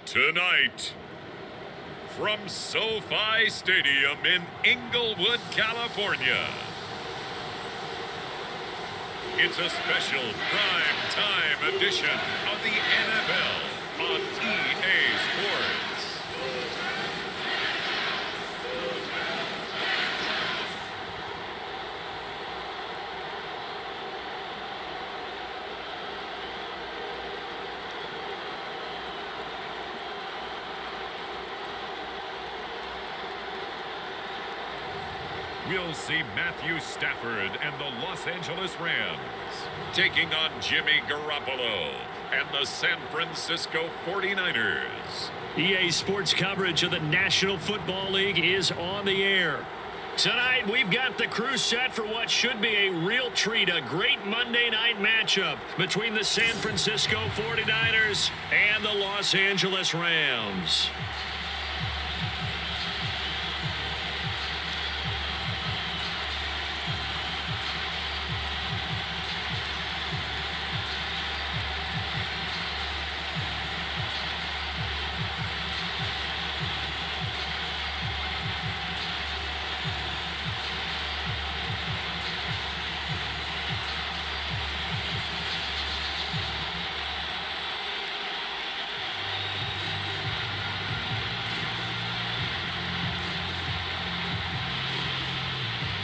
Tonight, from SoFi Stadium in Inglewood, California, it's a special prime time edition of the NFL on EA Sports. We'll see Matthew Stafford and the Los Angeles Rams taking on Jimmy Garoppolo and the San Francisco 49ers. EA Sports coverage of the National Football League is on the air. Tonight, we've got the crew set for what should be a real treat, a great Monday night matchup between the San Francisco 49ers and the Los Angeles Rams.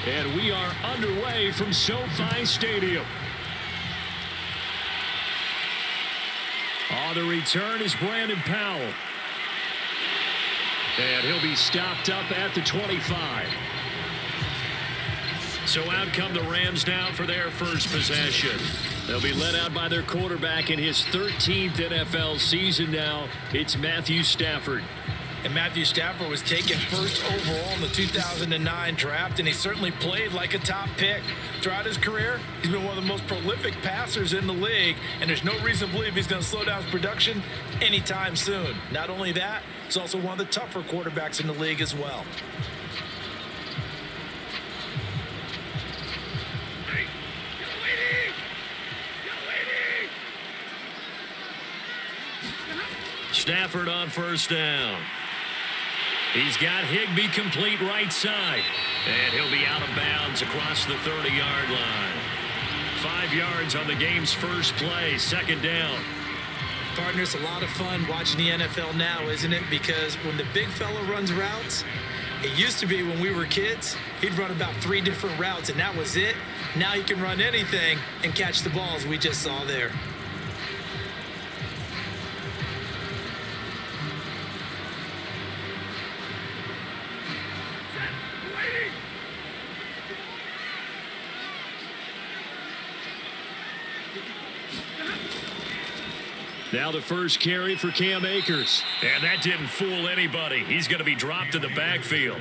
And we are underway from SoFi Stadium. On the return is Brandon Powell. And he'll be stopped up at the 25. So out come the Rams now for their first possession. They'll be led out by their quarterback in his 13th NFL season now. It's Matthew Stafford. And Matthew Stafford was taken first overall in the 2009 draft, and he certainly played like a top pick. Throughout his career, he's been one of the most prolific passers in the league, and there's no reason to believe he's going to slow down his production anytime soon. Not only that, he's also one of the tougher quarterbacks in the league as well. Stafford on first down. He's got Higbee complete right side. And he'll be out of bounds across the 30-yard line. 5 yards on the game's first play, second down. Partner, it's a lot of fun watching the NFL now, isn't it? Because when the big fella runs routes, it used to be when we were kids, he'd run about 3 different routes, and that was it. Now he can run anything and catch the balls we just saw there. Now the first carry for Cam Akers. And that didn't fool anybody. He's going to be dropped in the backfield.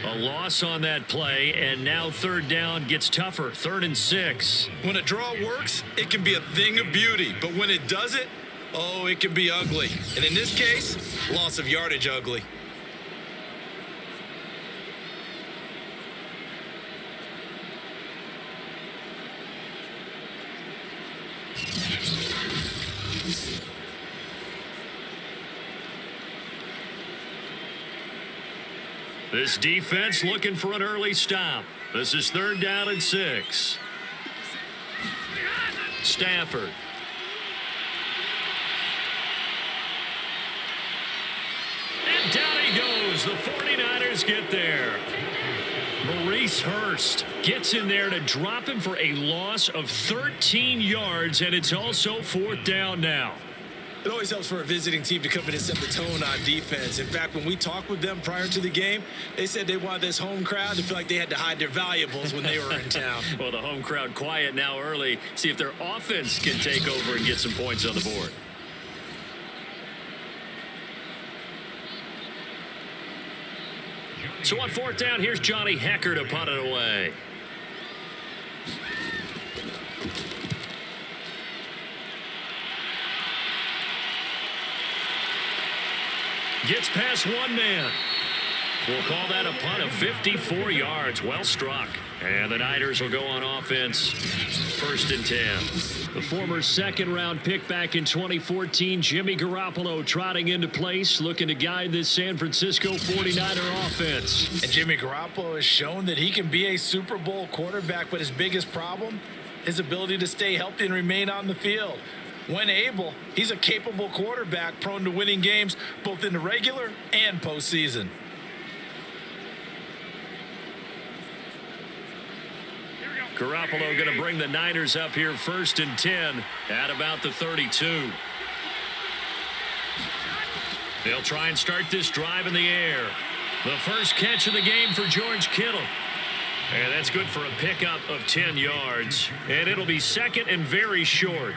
A loss on that play, and now third down gets tougher. 3rd and 6. When a draw works, it can be a thing of beauty. But when it doesn't, oh, it can be ugly. And in this case, loss of yardage ugly. This defense looking for an early stop. This is 3rd down and 6. Stafford. And down he goes. The 49ers get there. Maurice Hurst gets in there to drop him for a loss of 13 yards, and it's also 4th down now. It always helps for a visiting team to come in and set the tone on defense. In fact, when we talked with them prior to the game, they said they wanted this home crowd to feel like they had to hide their valuables when they were in town. Well, the home crowd quiet now early. See if their offense can take over and get some points on the board. So on 4th down, here's Johnny Hecker to punt it away. Gets past one man. We'll call that a punt of 54 yards. Well struck. And the Niners will go on offense. 1st and 10. The former second-round pick back in 2014, Jimmy Garoppolo, trotting into place, looking to guide this San Francisco 49er offense. And Jimmy Garoppolo has shown that he can be a Super Bowl quarterback, but his biggest problem, his ability to stay healthy and remain on the field. When able, he's a capable quarterback prone to winning games both in the regular and postseason. Garoppolo going to bring the Niners up here 1st and 10 at about the 32. They'll try and start this drive in the air. The first catch of the game for George Kittle. And that's good for a pickup of 10 yards. And it'll be 2nd and very short.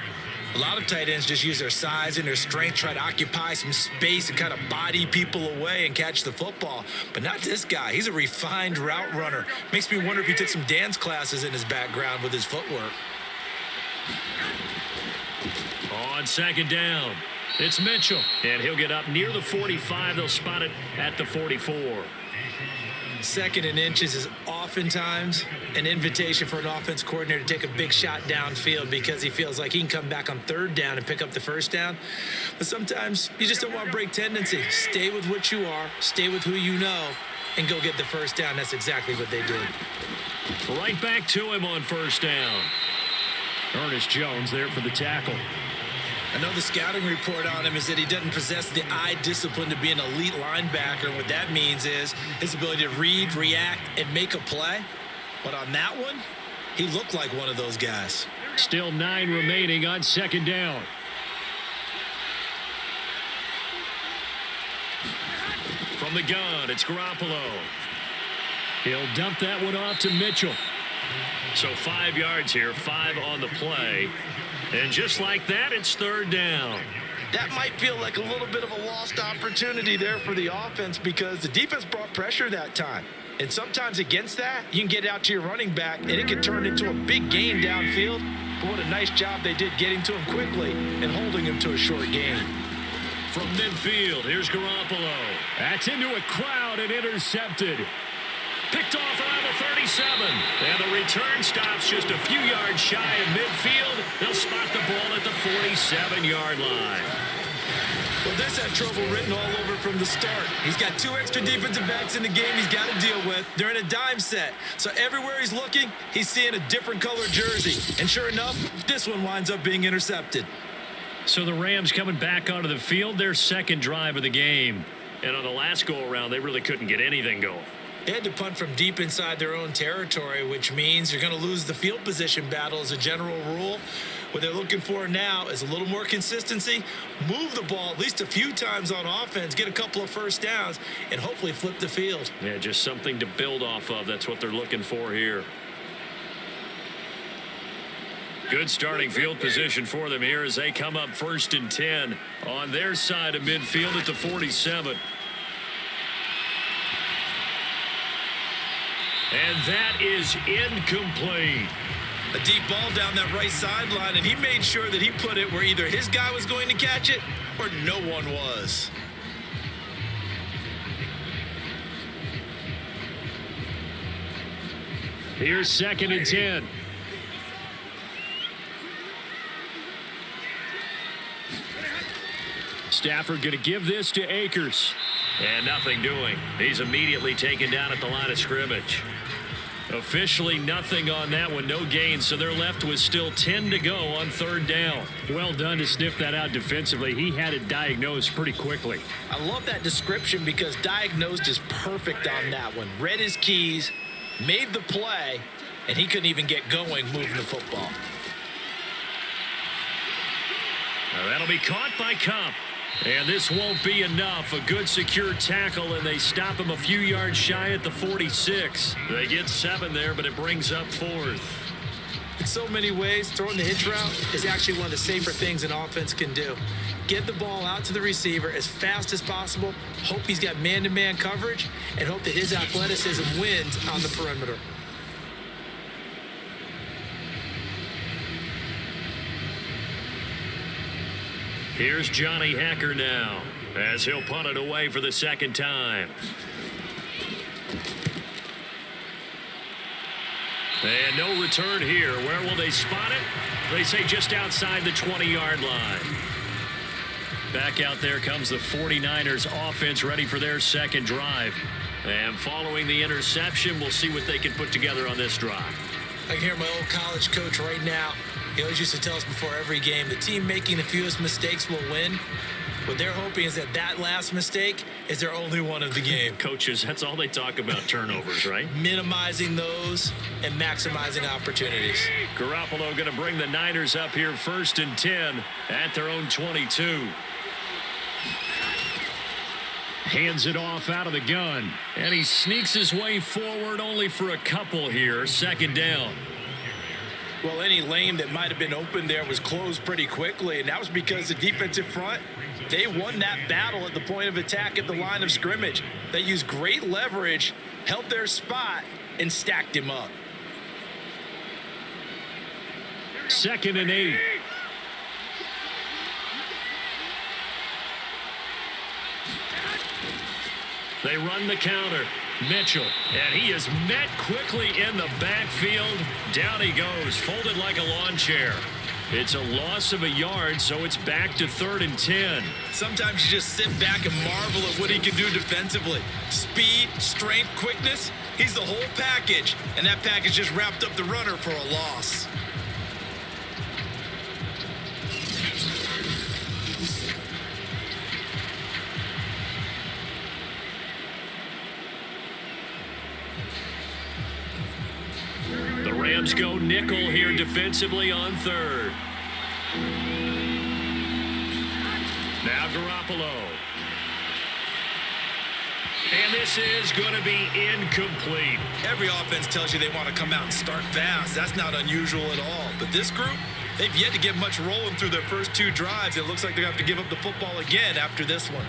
A lot of tight ends just use their size and their strength, try to occupy some space and kind of body people away and catch the football. But not this guy. He's a refined route runner. Makes me wonder if he took some dance classes in his background with his footwork. On 2nd down, it's Mitchell. And he'll get up near the 45. They'll spot it at the 44. 2nd and inches is oftentimes an invitation for an offense coordinator to take a big shot downfield because he feels like he can come back on 3rd down and pick up the 1st down. But sometimes you just don't want to break tendency. Stay with what you are, stay with who you know, and go get the 1st down. That's exactly what they did. Right back to him on 1st down. Ernest Jones there for the tackle. Another scouting report on him is that he doesn't possess the eye discipline to be an elite linebacker. And what that means is his ability to read, react, and make a play. But on that one, he looked like one of those guys. Still 9 remaining on 2nd down. From the gun, it's Garoppolo. He'll dump that one off to Mitchell. So 5 yards here, 5 on the play. And just like that, it's 3rd down. That might feel like a little bit of a lost opportunity there for the offense because the defense brought pressure that time. And sometimes against that, you can get out to your running back, and it can turn into a big gain downfield. But what a nice job they did getting to him quickly and holding him to a short gain. From midfield, here's Garoppolo. That's into a crowd and intercepted. Picked off around the 37. And the return stops just a few yards shy of midfield. They'll spot the ball at the 47-yard line. Well, this had trouble written all over from the start. He's got 2 extra defensive backs in the game he's got to deal with. They're in a dime set. So everywhere he's looking, he's seeing a different color jersey. And sure enough, this one winds up being intercepted. So the Rams coming back onto the field, their 2nd drive of the game. And on the last go-around, they really couldn't get anything going. They had to punt from deep inside their own territory, which means you're going to lose the field position battle as a general rule. What they're looking for now is a little more consistency, move the ball at least a few times on offense, get a couple of 1st downs, and hopefully flip the field. Yeah, just something to build off of. That's what they're looking for here. Good starting field position for them here as they come up 1st and 10 on their side of midfield at the 47. And that is incomplete. A deep ball down that right sideline, and he made sure that he put it where either his guy was going to catch it or no one was. Here's 2nd and 10. Stafford going to give this to Akers. And nothing doing. He's immediately taken down at the line of scrimmage. Officially nothing on that one. No gain. So they're left with still 10 to go on 3rd down. Well done to sniff that out defensively. He had it diagnosed pretty quickly. I love that description because diagnosed is perfect on that one. Read his keys, made the play, and he couldn't even get going moving the football. Now that'll be caught by Cup. And this won't be enough. A good secure tackle, and they stop him a few yards shy at the 46. They get 7 there, but it brings up 4th. In so many ways, throwing the hitch route is actually one of the safer things an offense can do. Get the ball out to the receiver as fast as possible, hope he's got man-to-man coverage, and hope that his athleticism wins on the perimeter. Here's Johnny Hacker now as he'll punt it away for the 2nd time. And no return here. Where will they spot it? They say just outside the 20-yard line. Back out there comes the 49ers offense ready for their second drive. And following the interception, we'll see what they can put together on this drive. I can hear my old college coach right now. He always used to tell us before every game, the team making the fewest mistakes will win. What they're hoping is that last mistake is their only one of the game. Coaches, that's all they talk about, turnovers, right? Minimizing those and maximizing opportunities. Garoppolo going to bring the Niners up here 1st and 10 at their own 22. Hands it off out of the gun. And he sneaks his way forward only for a couple here. 2nd down. Well, any lane that might have been open there was closed pretty quickly, and that was because the defensive front, they won that battle at the point of attack at the line of scrimmage. They used great leverage, held their spot, and stacked him up. 2nd and 8. They run the counter. Mitchell, and he is met quickly in the backfield. Down he goes, folded like a lawn chair. It's a loss of a yard, so it's back to 3rd and 10. Sometimes you just sit back and marvel at what he can do defensively. Speed, strength, quickness, he's the whole package, and that package just wrapped up the runner for a loss. Rams go nickel here defensively on 3rd. Now Garoppolo. And this is going to be incomplete. Every offense tells you they want to come out and start fast. That's not unusual at all. But this group, they've yet to get much rolling through their first 2 drives. It looks like they're going to have to give up the football again after this one.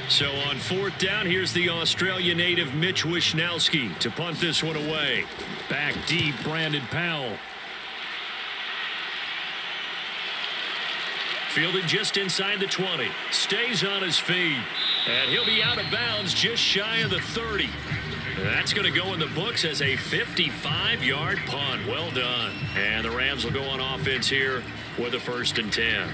So on 4th down, here's the Australia native Mitch Wishnowsky to punt this one away. Back deep, Brandon Powell. Fielded just inside the 20. Stays on his feet. And he'll be out of bounds just shy of the 30. That's going to go in the books as a 55-yard punt. Well done. And the Rams will go on offense here with a 1st and 10.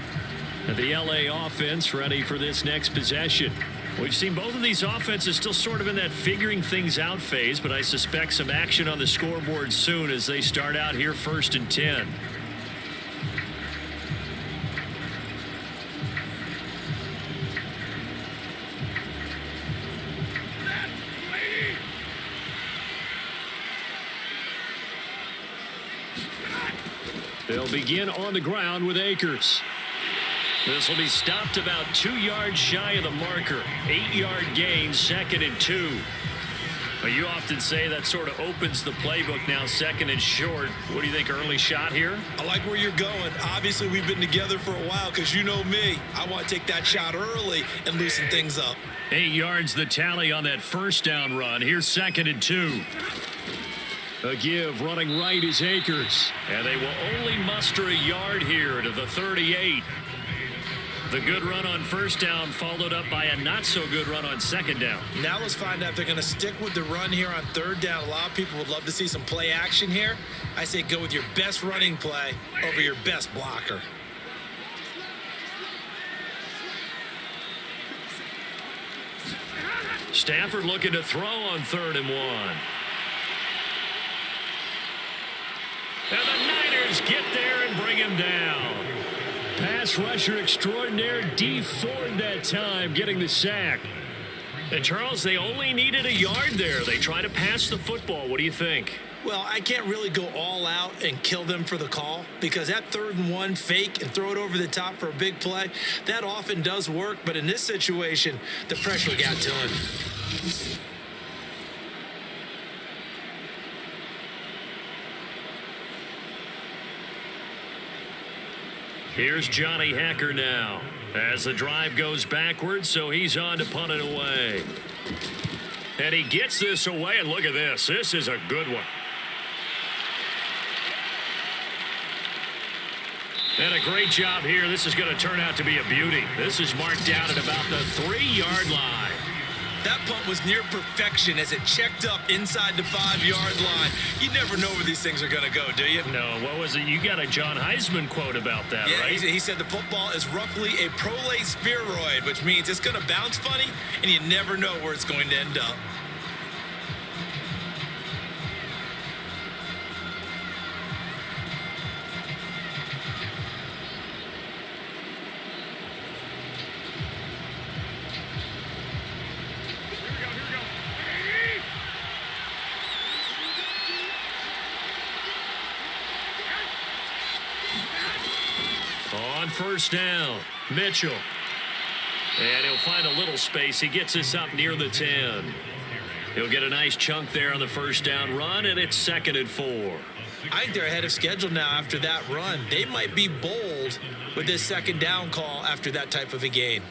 The LA offense ready for this next possession. We've seen both of these offenses still sort of in that figuring things out phase, but I suspect some action on the scoreboard soon as they start out here 1st and 10. They'll begin on the ground with Akers. This will be stopped about 2 yards shy of the marker. 8-yard gain, 2nd and 2. But you often say that sort of opens the playbook now, 2nd and short. What do you think, early shot here? I like where you're going. Obviously, we've been together for a while because you know me. I want to take that shot early and loosen things up. 8 yards the tally on that 1st down run. Here's 2nd and 2. A give running right is Akers. And they will only muster a yard here to the 38. The good run on 1st down followed up by a not-so-good run on 2nd down. Now let's find out if they're going to stick with the run here on 3rd down. A lot of people would love to see some play action here. I say go with your best running play over your best blocker. Stafford looking to throw on 3rd and 1. And the Niners get there and bring him down. Pass rusher extraordinaire, D Ford that time, getting the sack. And Charles, they only needed a yard there. They try to pass the football. What do you think? Well, I can't really go all out and kill them for the call because that 3rd and 1 fake and throw it over the top for a big play, that often does work. But in this situation, the pressure got to him. Here's Johnny Hacker now as the drive goes backwards, so he's on to punt it away. And he gets this away, and look at this. This is a good one. And a great job here. This is going to turn out to be a beauty. This is marked down at about the 3-yard line. That punt was near perfection as it checked up inside the 5-yard line. You never know where these things are going to go, do you? No, what was it? You got a John Heisman quote about that, yeah, right? He said the football is roughly a prolate spheroid, which means it's going to bounce funny, and you never know where it's going to end up. On first down, Mitchell. And he'll find a little space. He gets us up near the 10. He'll get a nice chunk there on the first down run, and it's 2nd and 4. I think they're ahead of schedule now after that run. They might be bold with this 2nd down call after that type of a gain.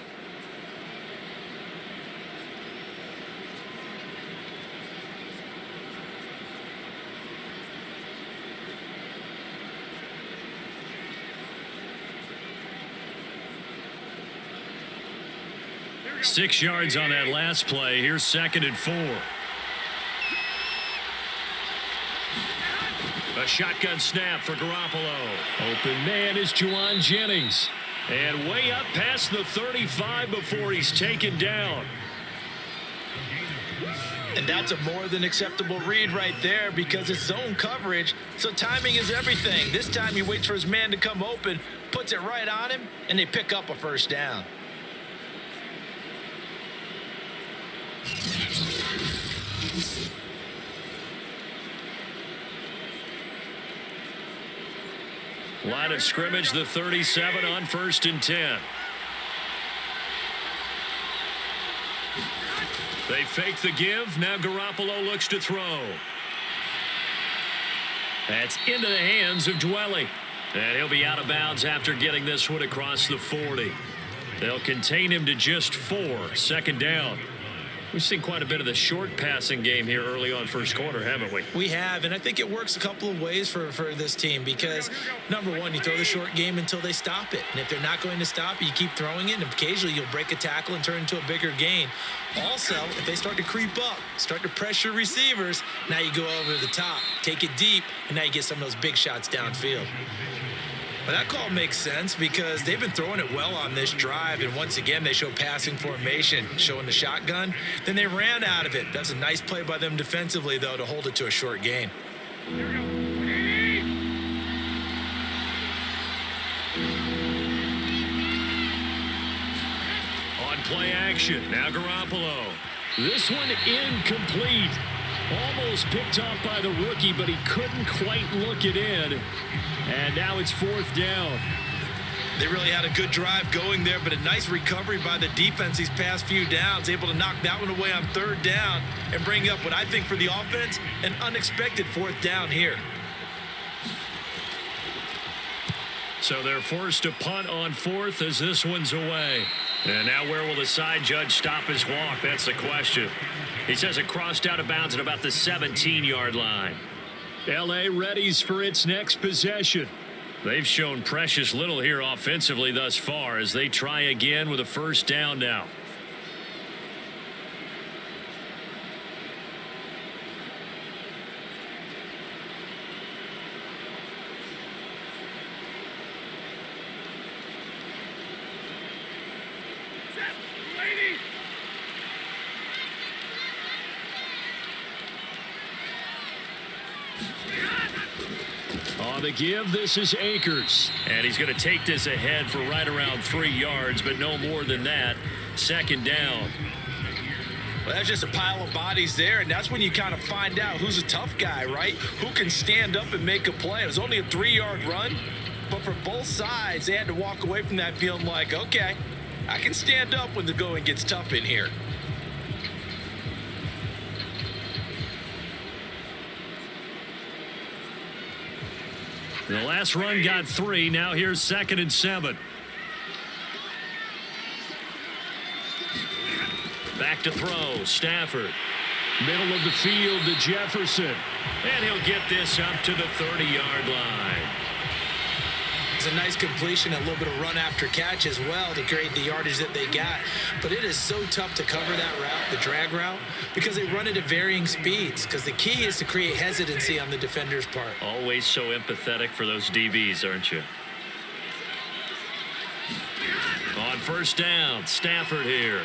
Six yards on that last play. Here's 2nd and 4. A shotgun snap for Garoppolo. Open man is Juwan Jennings. And way up past the 35 before he's taken down. And that's a more than acceptable read right there because it's zone coverage, so timing is everything. This time he waits for his man to come open, puts it right on him, and they pick up a first down. Line of scrimmage, the 37 on 1st and 10. They fake the give. Now Garoppolo looks to throw. That's into the hands of Dwelly. And he'll be out of bounds after getting this one across the 40. They'll contain him to just 4. 2nd down. We've seen quite a bit of the short passing game here early on first quarter, haven't we? We have, and I think it works a couple of ways for this team because, number one, you throw the short game until they stop it. And if they're not going to stop it, you keep throwing it, and occasionally you'll break a tackle and turn into a bigger gain. Also, if they start to creep up, start to pressure receivers, now you go over the top, take it deep, and now you get some of those big shots downfield. But that call makes sense because they've been throwing it well on this drive, and once again, they show passing formation, showing the shotgun. Then they ran out of it. That's a nice play by them defensively, though, to hold it to a short gain. On play action, now Garoppolo. This one incomplete. Almost picked off by the rookie, but he couldn't quite look it in. And now it's 4th down. They really had a good drive going there, but a nice recovery by the defense these past few downs, able to knock that one away on 3rd down and bring up what I think for the offense, an unexpected 4th down here. So they're forced to punt on 4th as this one's away. And now where will the side judge stop his walk? That's the question. He says it crossed out of bounds at about the 17-yard line. L.A. readies for its next possession. They've shown precious little here offensively thus far as they try again with a first down now. On the give, this is Akers. And he's going to take this ahead for right around 3 yards, but no more than that. 2nd down. Well, that's just a pile of bodies there, and that's when you kind of find out who's a tough guy, right? Who can stand up and make a play. It was only a 3-yard run, but for both sides, they had to walk away from that feeling like, okay, I can stand up when the going gets tough in here. The last run got 3. Now here's 2nd and 7. Back to throw. Stafford. Middle of the field to Jefferson. And he'll get this up to the 30-yard line. It's a nice completion, a little bit of run after catch as well to create the yardage that they got. But it is so tough to cover that route, the drag route, because they run it at varying speeds. Because the key is to create hesitancy on the defender's part. Always so empathetic for those DBs, aren't you? On first down, Stafford here.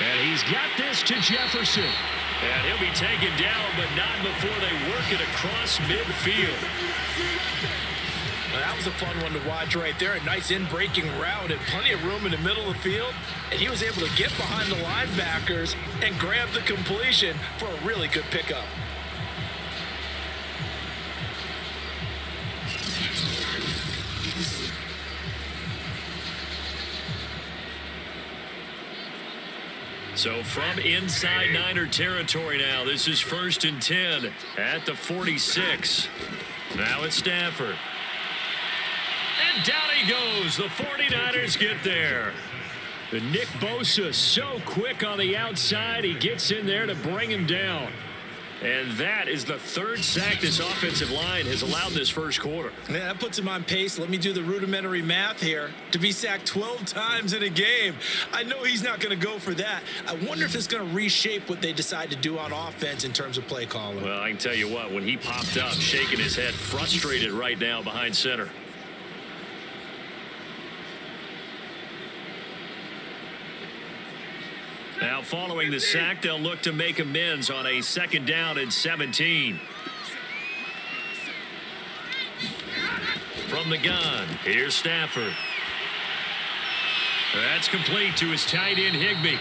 And he's got this to Jefferson. And he'll be taken down, but not before they work it across midfield. Well, that was a fun one to watch right there. A nice in-breaking route and plenty of room in the middle of the field. And he was able to get behind the linebackers and grab the completion for a really good pickup. So from inside Niner territory now, this is 1st and 10 at the 46. Now it's Stafford. And down he goes. The 49ers get there. But Nick Bosa so quick on the outside. He gets in there to bring him down. And that is the 3rd sack this offensive line has allowed this first quarter. Man, that puts him on pace. Let me do the rudimentary math here. To be sacked 12 times in a game. I know he's not going to go for that. I wonder if it's going to reshape what they decide to do on offense in terms of play calling. Well, I can tell you what, when he popped up, shaking his head, frustrated right now behind center. Now, following the sack, they'll look to make amends on a 2nd down and 17. From the gun, here's Stafford. That's complete to his tight end, Higbee.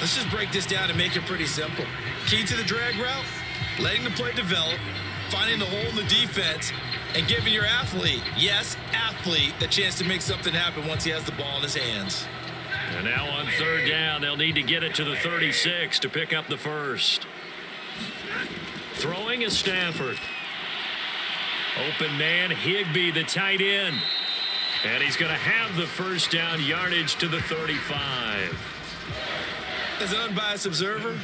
Let's just break this down and make it pretty simple. Key to the drag route, letting the play develop, finding the hole in the defense, and giving your athlete, yes, athlete, a chance to make something happen once he has the ball in his hands. And now on 3rd down, they'll need to get it to the 36 to pick up the first. Throwing is Stafford. Open man, Higbee, the tight end. And he's going to have the first down, yardage to the 35. As an unbiased observer,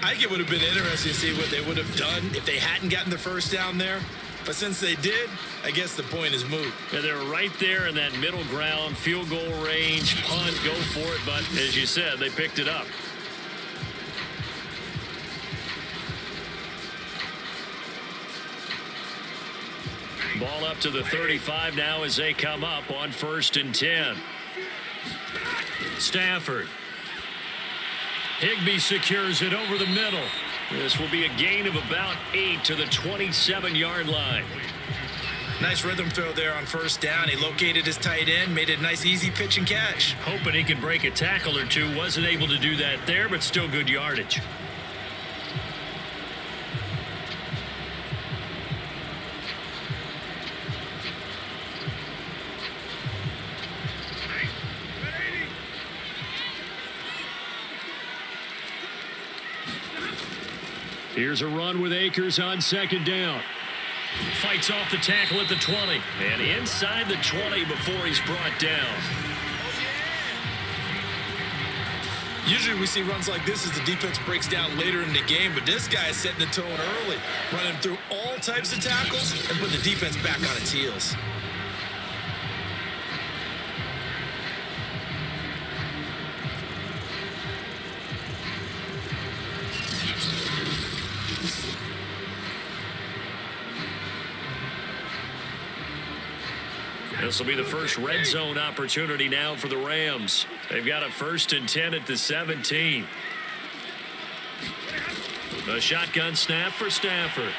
I think it would have been interesting to see what they would have done if they hadn't gotten the first down there. But since they did, I guess the point is moot. And they're right there in that middle ground, field goal range, punt, go for it. But as you said, they picked it up. Ball up to the 35 now as they come up on 1st and 10. Stafford. Higbee secures it over the middle. This will be a gain of about 8 to the 27-yard line. Nice rhythm throw there on 1st down. He located his tight end, made it a nice easy pitch and catch. Hoping he can break a tackle or two. Wasn't able to do that there, but still good yardage. Here's a run with Akers on 2nd down. Fights off the tackle at the 20. And inside the 20 before he's brought down. Usually we see runs like this as the defense breaks down later in the game, but this guy is setting the tone early, running through all types of tackles and putting the defense back on its heels. This will be the first red zone opportunity now for the Rams. They've got a 1st and 10 at the 17. The shotgun snap for Stafford.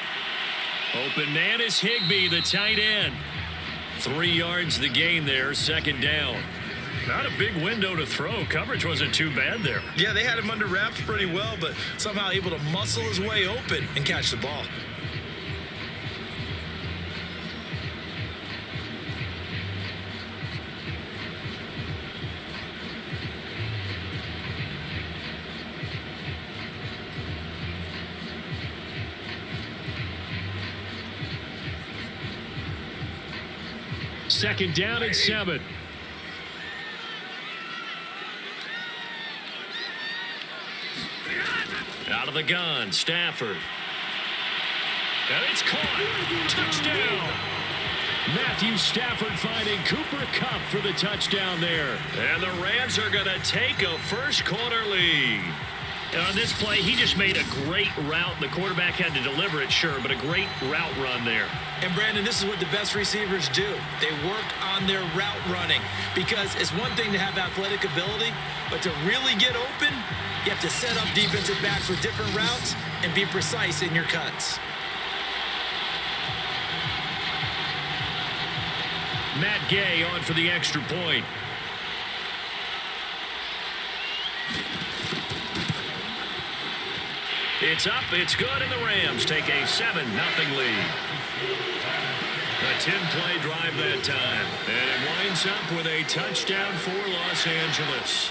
Open man is Higbee, the tight end. 3 yards the gain there, 2nd down. Not a big window to throw. Coverage wasn't too bad there. Yeah, they had him under wraps pretty well, but somehow able to muscle his way open and catch the ball. Second down and 7. Out of the gun, Stafford. And it's caught. Touchdown. Matthew Stafford finding Cooper Kupp for the touchdown there. And the Rams are going to take a first quarter lead. And on this play, he just made a great route. The quarterback had to deliver it, sure, but a great route run there. And, Brandon, this is what the best receivers do. They work on their route running because it's one thing to have athletic ability, but to really get open, you have to set up defensive backs with different routes and be precise in your cuts. Matt Gay on for the extra point. It's up, it's good, and the Rams take a 7-0 lead. A 10-play drive that time. And it winds up with a touchdown for Los Angeles.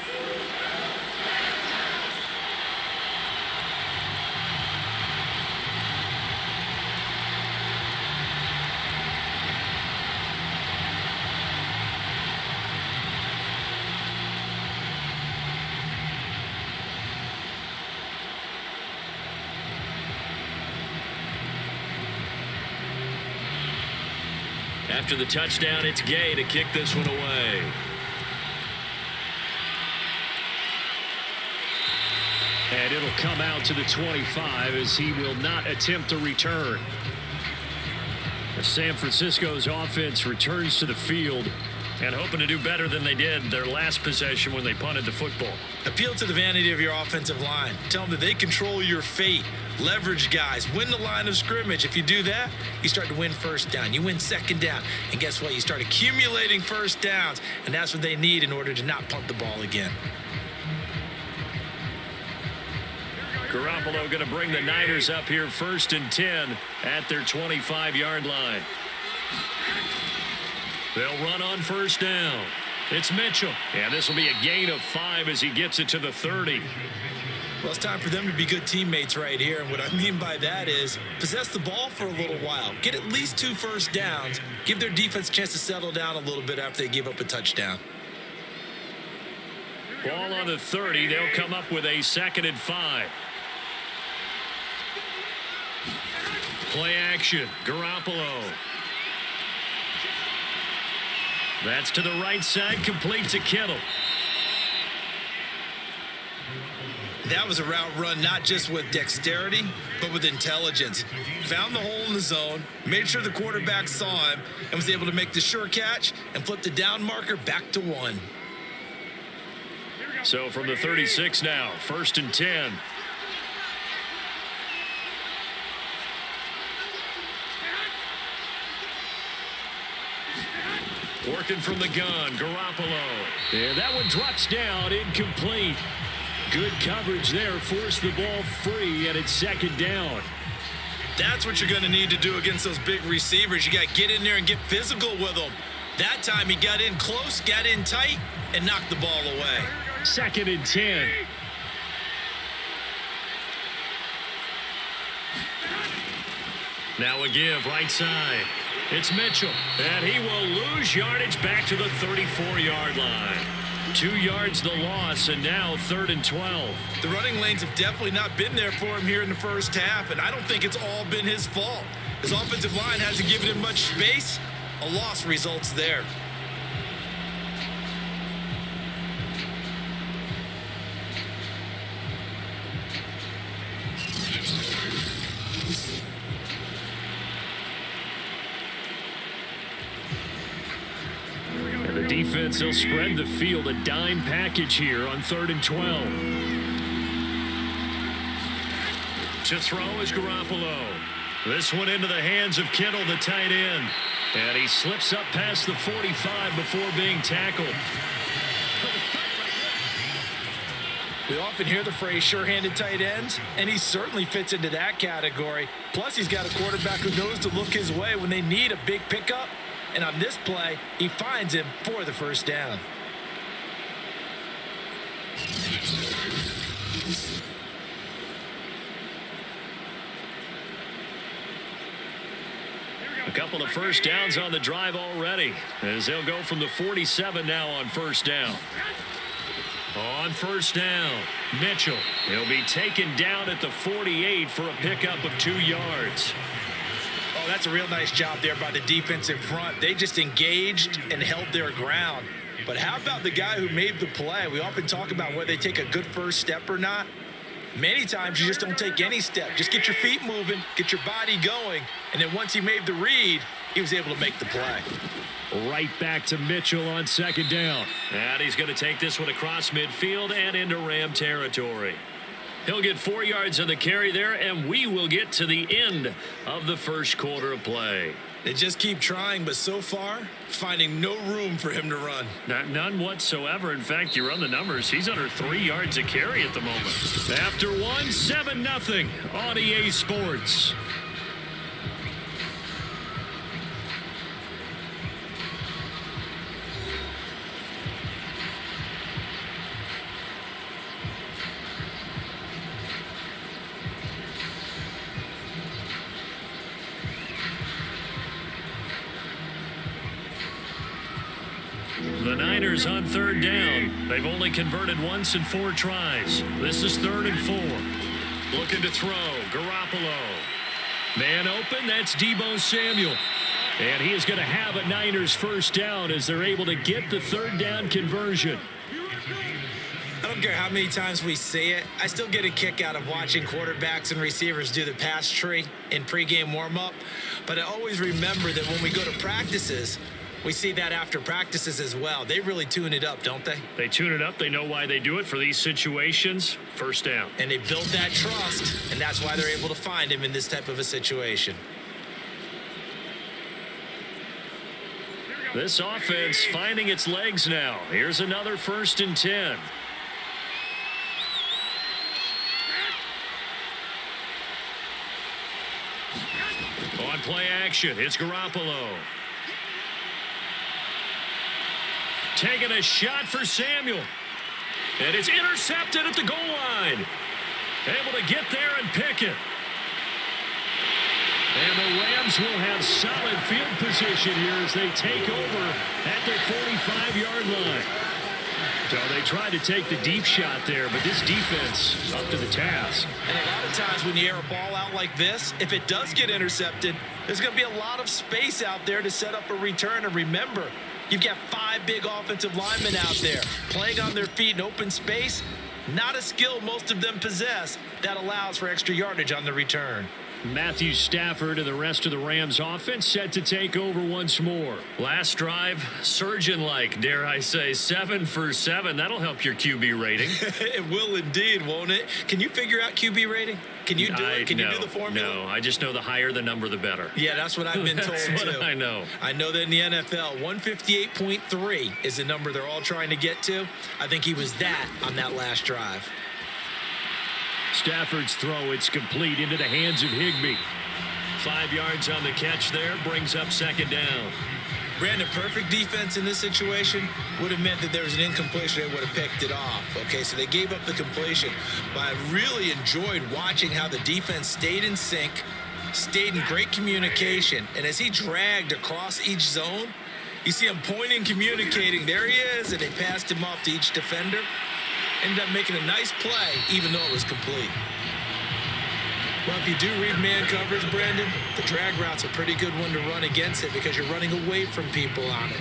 After the touchdown, it's Gay to kick this one away. And it'll come out to the 25 as he will not attempt to return. San Francisco's offense returns to the field and hoping to do better than they did their last possession when they punted the football. Appeal to the vanity of your offensive line. Tell them that they control your fate. Leverage guys. Win the line of scrimmage. If you do that, you start to win first down. You win second down. And guess what? You start accumulating first downs. And that's what they need in order to not punt the ball again. Garoppolo going to bring the Niners up here 1st and 10 at their 25-yard line. They'll run on first down. It's Mitchell. And this will be a gain of 5 as he gets it to the 30. Well, it's time for them to be good teammates right here. And what I mean by that is possess the ball for a little while. Get at least 2 first downs. Give their defense a chance to settle down a little bit after they give up a touchdown. Ball on the 30. They'll come up with a 2nd and 5. Play action. Garoppolo. That's to the right side. Complete to Kittle. That was a route run not just with dexterity, but with intelligence. Found the hole in the zone, made sure the quarterback saw him, and was able to make the sure catch and flip the down marker back to 1. So from the 36 now, 1st and 10. Working from the gun, Garoppolo. And that one drops down, incomplete. Good coverage there, forced the ball free, and it's 2nd down. That's what you're going to need to do against those big receivers. You got to get in there and get physical with them. That time he got in close, got in tight, and knocked the ball away. 2nd and 10. Now a give, right side. It's Mitchell, and he will lose yardage back to the 34-yard line. 2 yards the loss, and now 3rd and 12. The running lanes have definitely not been there for him here in the first half, and I don't think it's all been his fault. His offensive line hasn't given him much space. A loss results there. Defense, they'll spread the field, a dime package here on 3rd and 12. To throw is Garoppolo. This one into the hands of Kittle, the tight end. And he slips up past the 45 before being tackled. We often hear the phrase sure-handed tight ends, and he certainly fits into that category. Plus, he's got a quarterback who knows to look his way when they need a big pickup. And on this play, he finds him for the first down. A couple of first downs on the drive already, as they'll go from the 47 now on first down. On first down, Mitchell. He'll be taken down at the 48 for a pickup of 2 yards. Oh, That's a real nice job there by the defensive front. They just engaged and held their ground. But how about the guy who made the play? We often talk about whether they take a good first step or not. Many times you just don't take any step. Just get your feet moving, get your body going, and then once he made the read, he was able to make the play. Right back to Mitchell on second down. And he's going to take this one across midfield and into Ram territory. He'll get 4 yards on the carry there, and we will get to the end of the first quarter of play. They just keep trying, but so far, finding no room for him to run. None whatsoever. In fact, you run the numbers, he's under 3 yards a carry at the moment. After 7-0 on EA Sports. The Niners on third down. They've only converted once in 4 tries. This is 3rd and 4. Looking to throw. Garoppolo. Man open. That's Deebo Samuel. And he is going to have a Niners first down as they're able to get the 3rd down conversion. I don't care how many times we see it. I still get a kick out of watching quarterbacks and receivers do the pass tree in pregame warm-up. But I always remember that when we go to practices, we see that after practices as well. They really tune it up, don't they? They tune it up. They know why they do it for these situations. First down. And they build that trust, and that's why they're able to find him in this type of a situation. This offense finding its legs now. Here's another 1st and 10. On play action, it's Garoppolo. Taking a shot for Samuel. And it's intercepted at the goal line. Able to get there and pick it. And the Rams will have solid field position here as they take over at their 45-yard line. So they tried to take the deep shot there, but this defense up to the task. And a lot of times when you air a ball out like this, if it does get intercepted, there's going to be a lot of space out there to set up a return. And remember, you've got 5 big offensive linemen out there playing on their feet in open space. Not a skill most of them possess that allows for extra yardage on the return. Matthew Stafford and the rest of the Rams offense set to take over once more. Last drive, surgeon-like, dare I say, 7 for 7. That'll help your QB rating. It will indeed, won't it? Can you figure out QB rating? Can you do it? Can you do the formula? No, I just know the higher the number, the better. Yeah, that's what I've been told, that's what too. I know. I know that in the NFL, 158.3 is the number they're all trying to get to. I think he was that on that last drive. Stafford's throw, it's complete into the hands of Higbee. 5 yards on the catch there, brings up 2nd down. Brandon, perfect defense in this situation would have meant that there was an incompletion. They would have picked it off. Okay, so they gave up the completion. But I really enjoyed watching how the defense stayed in sync, stayed in great communication. And as he dragged across each zone, you see him pointing, communicating. There he is, and they passed him off to each defender. Ended up making a nice play, even though it was complete. Well, if you do read man coverage, Brandon, the drag route's a pretty good one to run against it because you're running away from people on it.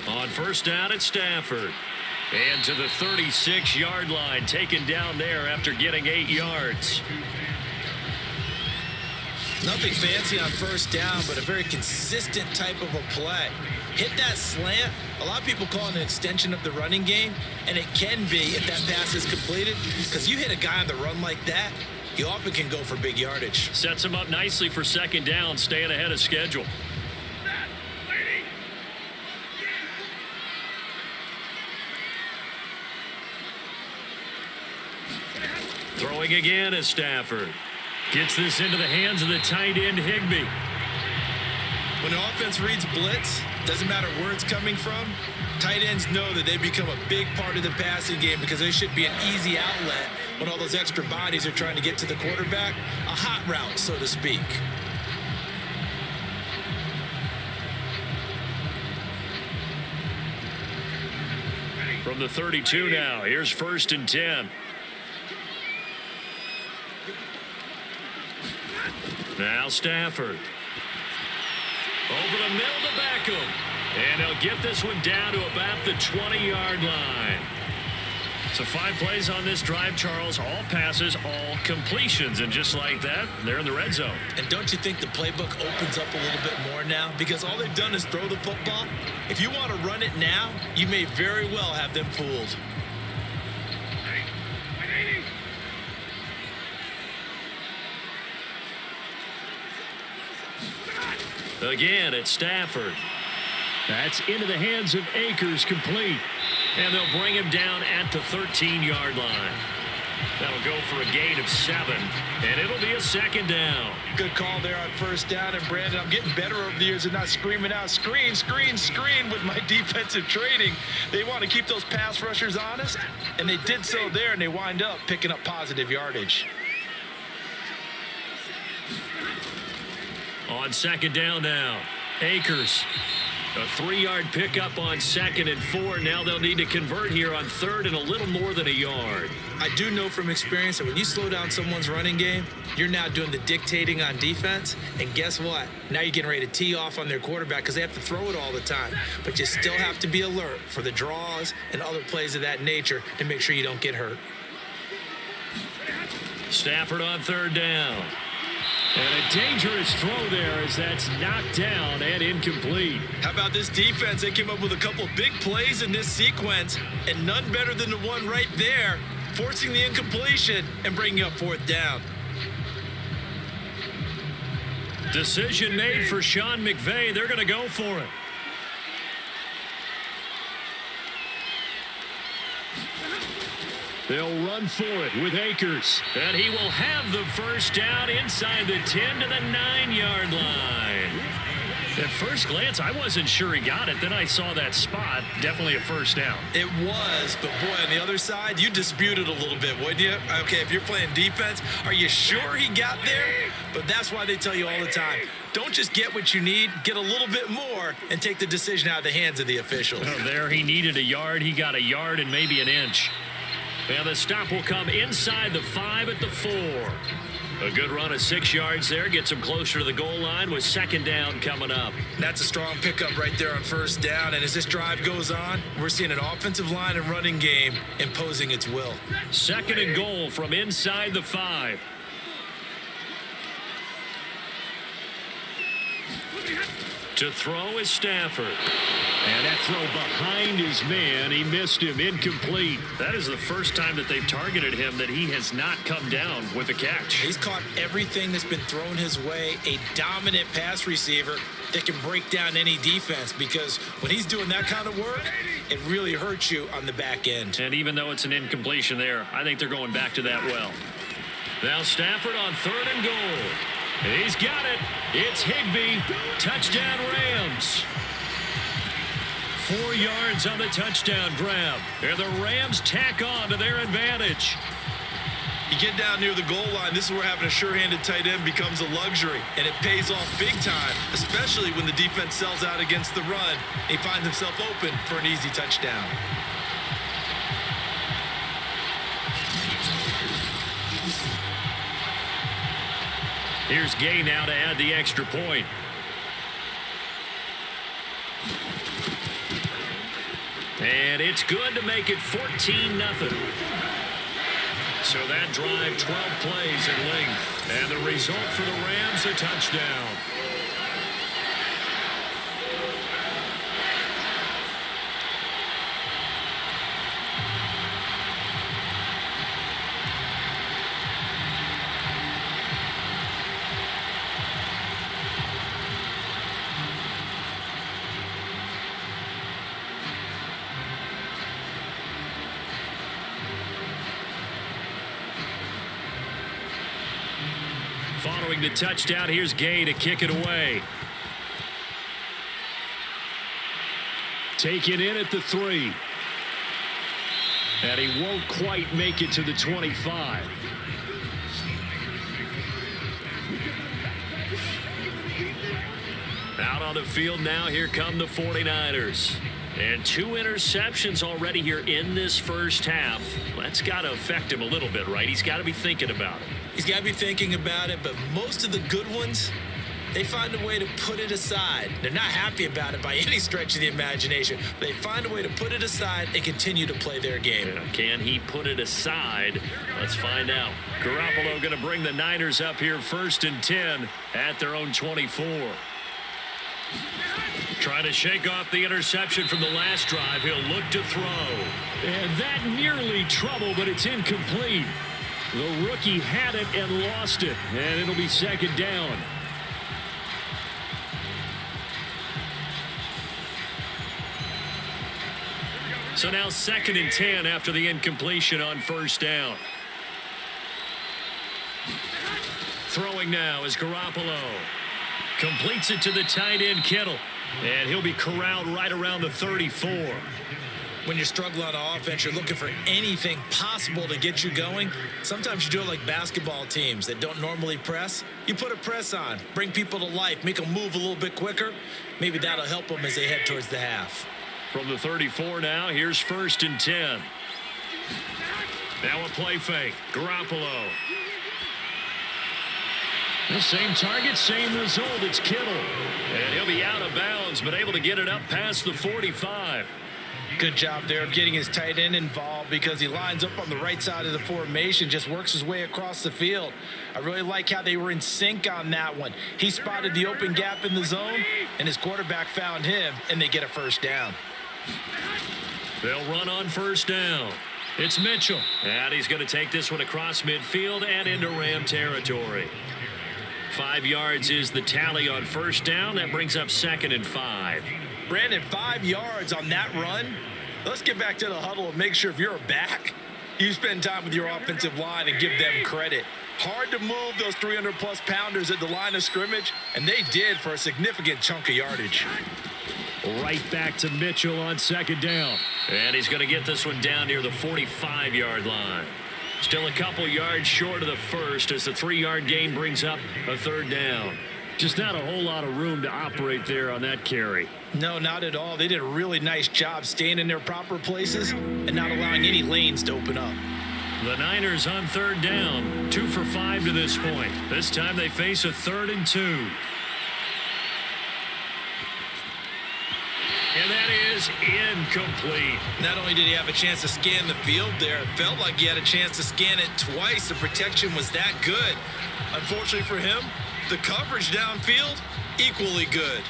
On 1st down, it's Stafford. And to the 36-yard line, taken down there after getting 8 yards. Nothing fancy on 1st down, but a very consistent type of a play. Hit that slant. A lot of people call it an extension of the running game, and it can be if that pass is completed, because you hit a guy on the run like that, you often can go for big yardage. Sets him up nicely for 2nd down, staying ahead of schedule. Throwing again is Stafford. Gets this into the hands of the tight end, Higbee. When the offense reads blitz, doesn't matter where it's coming from, tight ends know that they become a big part of the passing game because they should be an easy outlet when all those extra bodies are trying to get to the quarterback. A hot route, so to speak. From the 32 now, here's 1st and 10. Now Stafford. Over the middle to Beckham. And he'll get this one down to about the 20-yard line. So 5 plays on this drive, Charles. All passes, all completions. And just like that, they're in the red zone. And don't you think the playbook opens up a little bit more now? Because all they've done is throw the football. If you want to run it now, you may very well have them fooled. Again, it's Stafford. That's into the hands of Akers, complete. And they'll bring him down at the 13-yard line. That'll go for a gain of 7, and it'll be a 2nd down. Good call there on 1st down. And, Brandon, I'm getting better over the years and not screaming out, screen, screen, screen with my defensive training. They want to keep those pass rushers honest, and they did so there, and they wind up picking up positive yardage. On 2nd down now, Akers. A 3-yard pickup on 2nd and 4. Now they'll need to convert here on 3rd and a little more than a yard. I do know from experience that when you slow down someone's running game, you're now doing the dictating on defense. And guess what? Now you're getting ready to tee off on their quarterback because they have to throw it all the time. But you still have to be alert for the draws and other plays of that nature to make sure you don't get hurt. Stafford on 3rd down. And a dangerous throw there as that's knocked down and incomplete. How about this defense? They came up with a couple big plays in this sequence, and none better than the one right there, forcing the incompletion and bringing up 4th down. Decision made for Sean McVay. They're going to go for it. They'll run for it with Akers. And he will have the 1st down inside the 10 to the 9-yard line. At first glance, I wasn't sure he got it. Then I saw that spot. Definitely a 1st down. It was, but boy, on the other side, you disputed a little bit, wouldn't you? Okay, if you're playing defense, are you sure he got there? But that's why they tell you all the time, don't just get what you need, get a little bit more, and take the decision out of the hands of the officials. Oh, there he needed a yard. He got a yard and maybe an inch. And the stop will come inside the 5 at the 4. A good run of 6 yards there. Gets him closer to the goal line with 2nd down coming up. That's a strong pickup right there on 1st down. And as this drive goes on, we're seeing an offensive line and running game imposing its will. 2nd and goal from inside the 5. To throw is Stafford. And that throw behind his man, he missed him, incomplete. That is the first time that they've targeted him that he has not come down with a catch. He's caught everything that's been thrown his way, a dominant pass receiver that can break down any defense, because when he's doing that kind of work, it really hurts you on the back end. And even though it's an incompletion there, I think they're going back to that well. Now Stafford on 3rd and goal. He's got it. It's Higbee. Touchdown Rams. 4 yards on the touchdown grab. And the Rams tack on to their advantage. You get down near the goal line, this is where having a sure-handed tight end becomes a luxury. And it pays off big time, especially when the defense sells out against the run. He finds himself open for an easy touchdown. Here's Gay now to add the extra point. And it's good to make it 14-0. So that drive, 12 plays in length. And the result for the Rams, a touchdown. Following the touchdown, here's Gay to kick it away. Taken in at the 3. And he won't quite make it to the 25. Out on the field now, here come the 49ers. And 2 interceptions already here in this first half. That's got to affect him a little bit, right? He's got to be thinking about it. He's got to be thinking about it, but most of the good ones, they find a way to put it aside. They're not happy about it by any stretch of the imagination, but they find a way to put it aside and continue to play their game. Yeah, can he put it aside? Let's find out. Garoppolo going to bring the Niners up here 1st and 10 at their own 24. Trying to shake off the interception from the last drive. He'll look to throw. And that nearly trouble, but it's incomplete. The rookie had it and lost it, and it'll be 2nd down. So now 2nd and 10 after the incompletion on 1st down. Throwing now is Garoppolo. Completes it to the tight end Kittle. And he'll be corralled right around the 34. When you're struggling on offense, you're looking for anything possible to get you going. Sometimes you do it like basketball teams that don't normally press. You put a press on, bring people to life, make them move a little bit quicker. Maybe that'll help them as they head towards the half. From the 34 now, here's 1st and 10. Now a play fake. Garoppolo. The same target, same result. It's Kittle. And he'll be out of bounds, but able to get it up past the 45. Good job there of getting his tight end involved because he lines up on the right side of the formation, just works his way across the field. I really like how they were in sync on that one. He spotted the open gap in the zone, and his quarterback found him, and they get a 1st down. They'll run on 1st down. It's Mitchell. And he's going to take this one across midfield and into Ram territory. 5 yards is the tally on 1st down. That brings up 2nd and 5. Brandon, 5 yards on that run. Let's get back to the huddle and make sure if you're a back, you spend time with your offensive line and give them credit. Hard to move those 300-plus pounders at the line of scrimmage, and they did for a significant chunk of yardage. Right back to Mitchell on 2nd down. And he's going to get this one down near the 45-yard line. Still a couple yards short of the first as the 3-yard gain brings up a 3rd down. Just not a whole lot of room to operate there on that carry. No, not at all. They did a really nice job staying in their proper places and not allowing any lanes to open up. The Niners on 3rd down, 2 for 5 to this point. This time they face a 3rd and 2. And that is incomplete. Not only did he have a chance to scan the field there, it felt like he had a chance to scan it twice. The protection was that good. Unfortunately for him, the coverage downfield, equally good.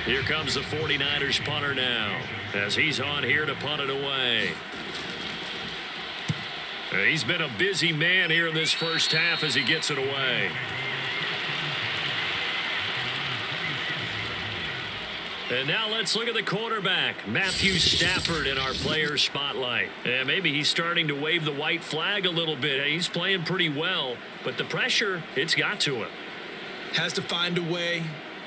Here comes the 49ers punter now as he's on here to punt it away. He's been a busy man here in this first half as he gets it away. And now let's look at the quarterback, Matthew Stafford, in our player spotlight. And maybe he's starting to wave the white flag a little bit. He's playing pretty well, but the pressure, it's got to him. Has to find a way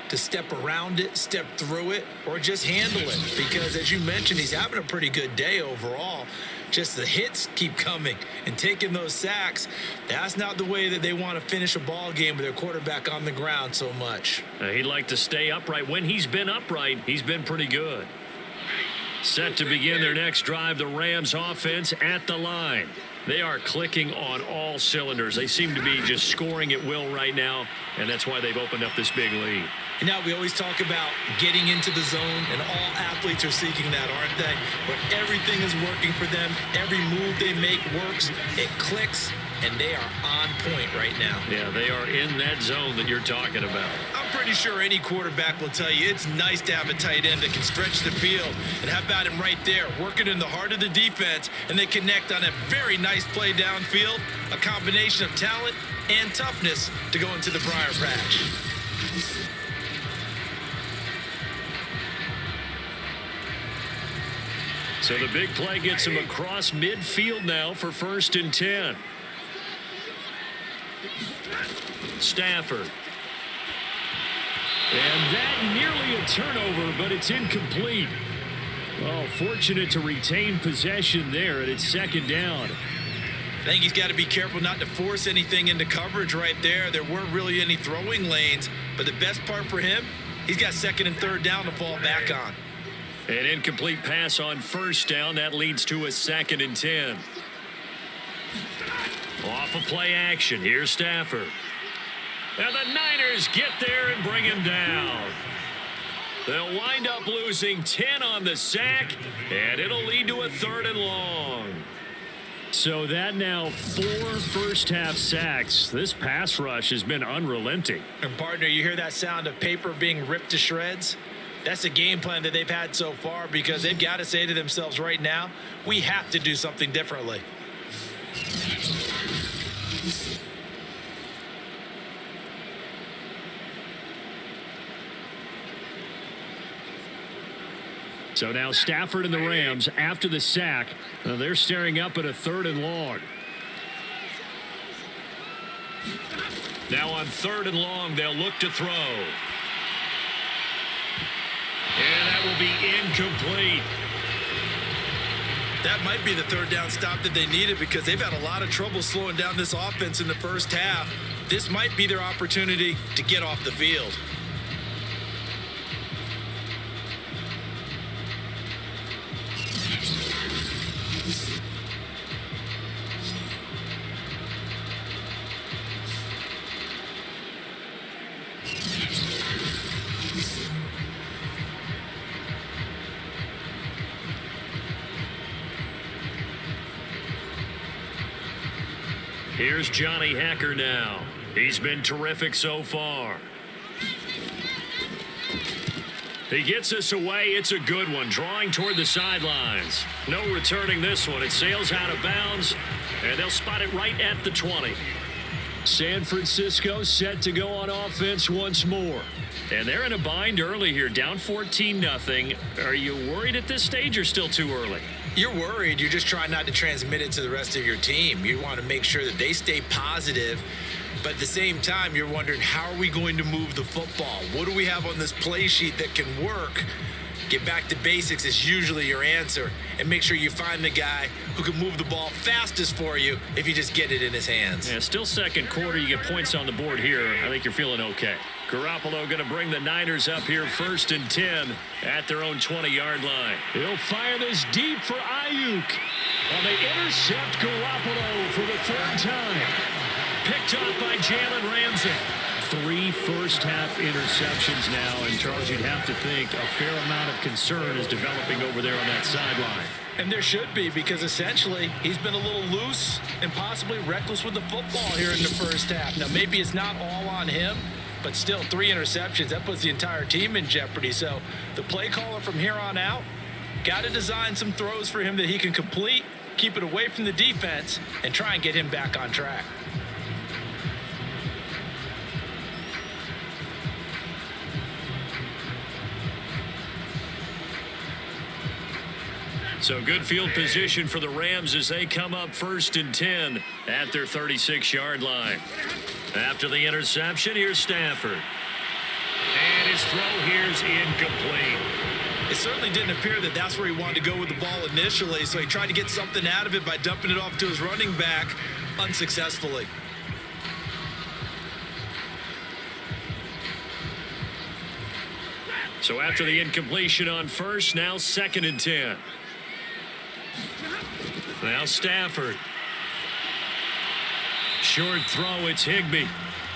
to step around it, step through it, or just handle it. Because as you mentioned, he's having a pretty good day overall. Just the hits keep coming and taking those sacks. That's not the way that they want to finish a ball game with their quarterback on the ground so much. He'd like to stay upright. When he's been upright, he's been pretty good. Set to begin their next drive, the Rams offense at the line. They are clicking on all cylinders. They seem to be just scoring at will right now, and that's why they've opened up this big lead. And now we always talk about getting into the zone, and all athletes are seeking that, aren't they? Where everything is working for them, every move they make works, it clicks, and they are on point right now. Yeah, they are in that zone that you're talking about. I'm pretty sure any quarterback will tell you it's nice to have a tight end that can stretch the field. And how about him right there, working in the heart of the defense, and they connect on a very nice play downfield, a combination of talent and toughness to go into the briar patch. So the big play gets him across midfield now for 1st and 10. Stafford. And that nearly a turnover, but it's incomplete. Well, fortunate to retain possession there, and it's 2nd down. I think he's got to be careful not to force anything into coverage right there. There weren't really any throwing lanes, but the best part for him, He's got second and third down to fall back on. An incomplete pass on first down. That leads to a 2nd and 10. Off of play action. Here's Stafford. And the Niners get there and bring him down. They'll wind up losing 10 on the sack, and it'll lead to a 3rd and long. So that now 4 first-half sacks. This pass rush has been unrelenting. And partner, you hear that sound of paper being ripped to shreds? That's the game plan that they've had so far, because they've got to say to themselves right now, we have to do something differently. So now Stafford and the Rams, after the sack, they're staring up at a 3rd and long. Now on 3rd and long, they'll look to throw. And that will be incomplete. That might be the 3rd down stop that they needed, because they've had a lot of trouble slowing down this offense in the first half. This might be their opportunity to get off the field. Here's Johnny Hacker now. He's been terrific so far. He gets us away. It's a good one. Drawing toward the sidelines. No returning this one. It sails out of bounds, and they'll spot it right at the 20. San Francisco set to go on offense once more. And they're in a bind early here, down 14-0. Are you worried at this stage or still too early? You're worried. You're just trying not to transmit it to the rest of your team. You want to make sure that they stay positive. But at the same time, you're wondering, how are we going to move the football? What do we have on this play sheet that can work? Get back to basics is usually your answer. And make sure you find the guy who can move the ball fastest for you if you just get it in his hands. Yeah, still second quarter. You get points on the board here. I think you're feeling okay. Garoppolo going to bring the Niners up here 1st and 10 at their own 20-yard line. He'll fire this deep for Ayuk. And they intercept Garoppolo for the 3rd time. Picked up by Jalen Ramsey. 3 first-half interceptions now, and Charles, you'd have to think a fair amount of concern is developing over there on that sideline. And there should be, because essentially he's been a little loose and possibly reckless with the football here in the first half. Now, maybe it's not all on him, but still 3 interceptions. That puts the entire team in jeopardy. So the play caller from here on out got to design some throws for him that he can complete, keep it away from the defense, and try and get him back on track. So good field position for the Rams as they come up 1st and 10 at their 36-yard line. After the interception, here's Stafford. And his throw here's incomplete. It certainly didn't appear that that's where he wanted to go with the ball initially, so he tried to get something out of it by dumping it off to his running back unsuccessfully. So after the incompletion on first, now 2nd and 10. Now Stafford. Short throw, it's Higbee.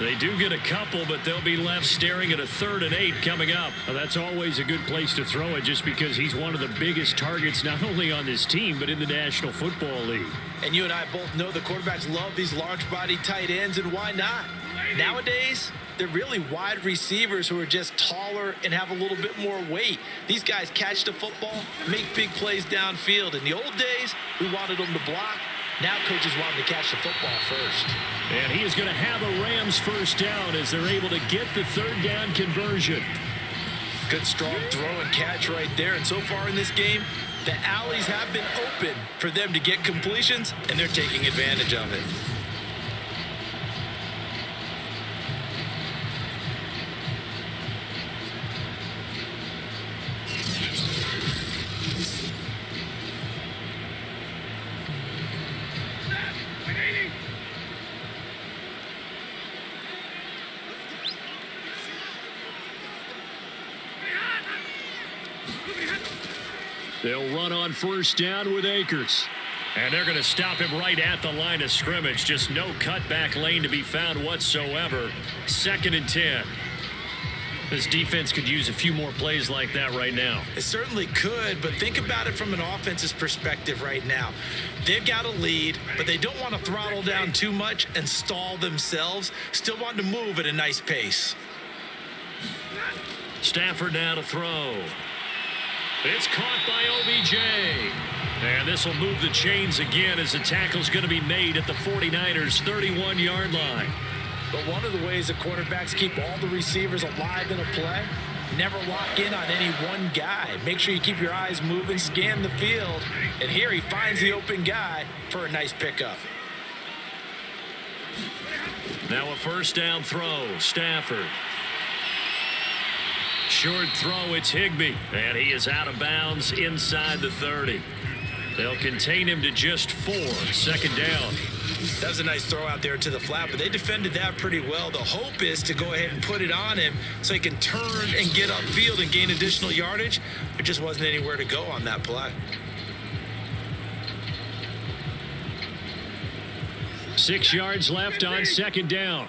They do get a couple, but they'll be left staring at a 3rd and 8 coming up. Well, that's always a good place to throw it, just because he's one of the biggest targets not only on this team but in the National Football League. And you and I both know the quarterbacks love these large-body tight ends, and why not? Nowadays, they're really wide receivers who are just taller and have a little bit more weight. These guys catch the football, make big plays downfield. In the old days, we wanted them to block. Now coaches want them to catch the football first. And he is going to have a Rams first down as they're able to get the 3rd down conversion. Good strong throw and catch right there. And so far in this game, the alleys have been open for them to get completions, and they're taking advantage of it. They'll run on first down with Akers. And they're going to stop him right at the line of scrimmage. Just no cutback lane to be found whatsoever. 2nd and 10. This defense could use a few more plays like that right now. It certainly could, but think about it from an offense's perspective right now. They've got a lead, but they don't want to throttle down too much and stall themselves. Still want to move at a nice pace. Stafford now to throw. It's caught by OBJ. And this will move the chains again as the tackle's going to be made at the 49ers' 31-yard line. But one of the ways the quarterbacks keep all the receivers alive in a play, never lock in on any one guy. Make sure you keep your eyes moving, scan the field. And here he finds the open guy for a nice pickup. Now a first down throw. Stafford. Short throw, it's Higbee. And he is out of bounds inside the 30. They'll contain him to just 4. 2nd down. That was a nice throw out there to the flat, but they defended that pretty well. The hope is to go ahead and put it on him so he can turn and get upfield and gain additional yardage. There just wasn't anywhere to go on that play. 6 yards left on 2nd down.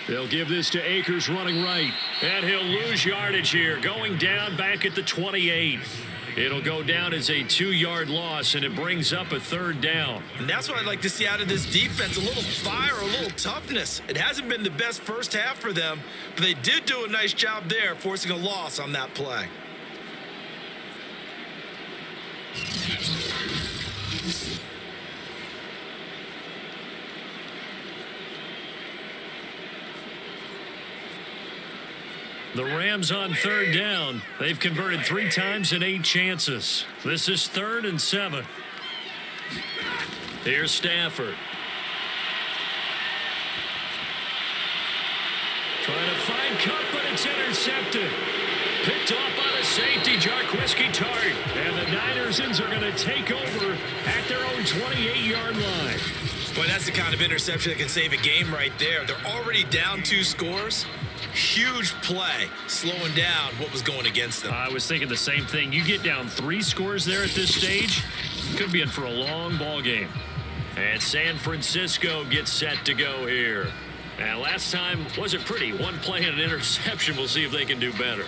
They'll give this to Akers running right. And he'll lose yardage here, going down back at the 28. It'll go down as a 2-yard loss, and it brings up a 3rd down. And that's what I'd like to see out of this defense, a little fire, a little toughness. It hasn't been the best first half for them, but they did do a nice job there, forcing a loss on that play. The Rams on 3rd down. They've converted 3 times in 8 chances. This is 3rd and 7. Here's Stafford. Trying to find Cup, but it's intercepted. Picked off by the safety, Jarquiski Tart. And the Ninersons are going to take over at their own 28-yard line. Boy, that's the kind of interception that can save a game right there. They're already down 2 scores. Huge play, slowing down what was going against them. I was thinking the same thing. You get down 3 scores there at this stage, could be in for a long ball game. And San Francisco gets set to go here. And last time wasn't pretty. 1 play and an interception. We'll see if they can do better.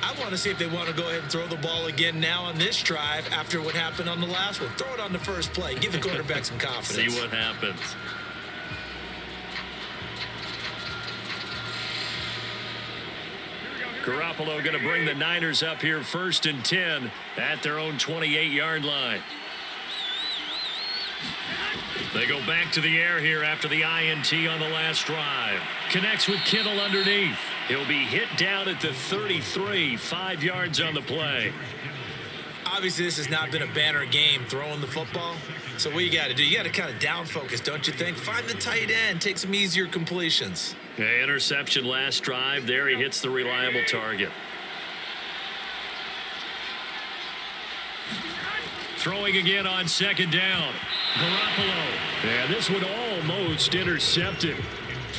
I want to see if they want to go ahead and throw the ball again now on this drive after what happened on the last one. Throw it on the first play. Give the quarterback some confidence. See what happens. Garoppolo going to bring the Niners up here 1st and 10 at their own 28-yard line. They go back to the air here after the INT on the last drive. Connects with Kittle underneath. He'll be hit down at the 33, 5 yards on the play. Obviously, this has not been a banner game throwing the football. So what you got to do, you got to kind of down focus, don't you think? Find the tight end, take some easier completions. Okay, interception last drive. There he hits the reliable target. Throwing again on 2nd down. Garoppolo. Yeah, this one almost intercepted.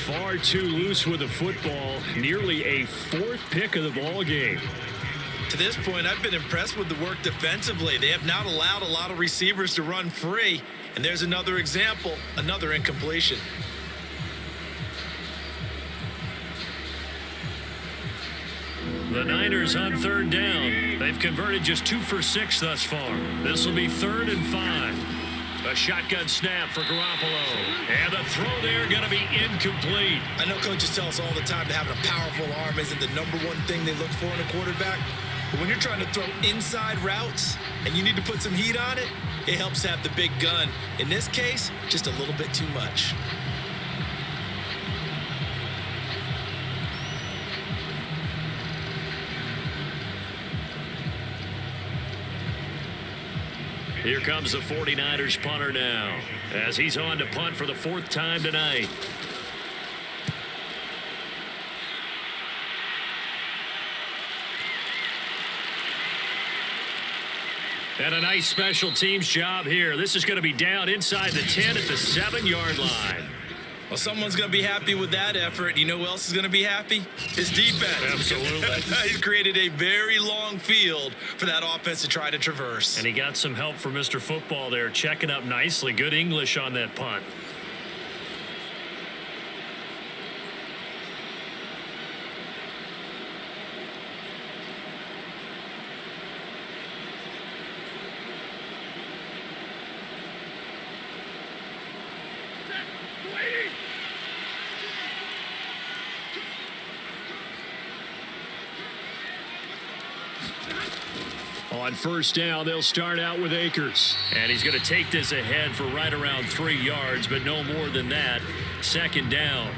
Far too loose with the football. Nearly a 4th pick of the ball game. To this point, I've been impressed with the work defensively. They have not allowed a lot of receivers to run free. And there's another example, another incompletion. The Niners on 3rd down. They've converted just 2 for 6 thus far. This will be 3rd and 5. A shotgun snap for Garoppolo. And the throw there going to be incomplete. I know coaches tell us all the time that having a powerful arm isn't the #1 thing they look for in a quarterback. But when you're trying to throw inside routes and you need to put some heat on it, it helps have the big gun. In this case, just a little bit too much. Here comes the 49ers punter now as he's on to punt for the 4th time tonight. And a nice special teams job here. This is going to be down inside the 10 at the 7-yard line. Well, someone's going to be happy with that effort. You know who else is going to be happy? His defense. Absolutely. He's created a very long field for that offense to try to traverse. And he got some help from Mr. Football there, checking up nicely. Good English on that punt. On first down, they'll start out with Akers. And he's going to take this ahead for right around 3 yards, but no more than that. Second down.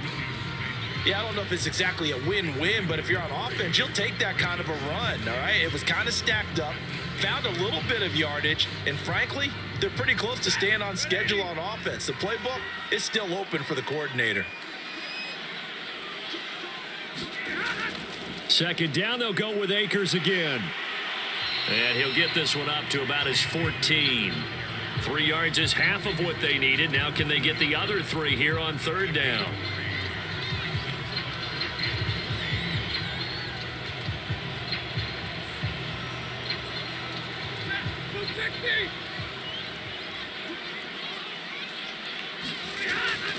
Yeah, I don't know if it's exactly a win-win, but if you're on offense, you'll take that kind of a run, all right? It was kind of stacked up, found a little bit of yardage, and frankly, they're pretty close to staying on schedule on offense. The playbook is still open for the coordinator. Second down, they'll go with Akers again. And he'll get this one up to about his 14. 3 yards is half of what they needed. Now can they get the other 3 here on third down?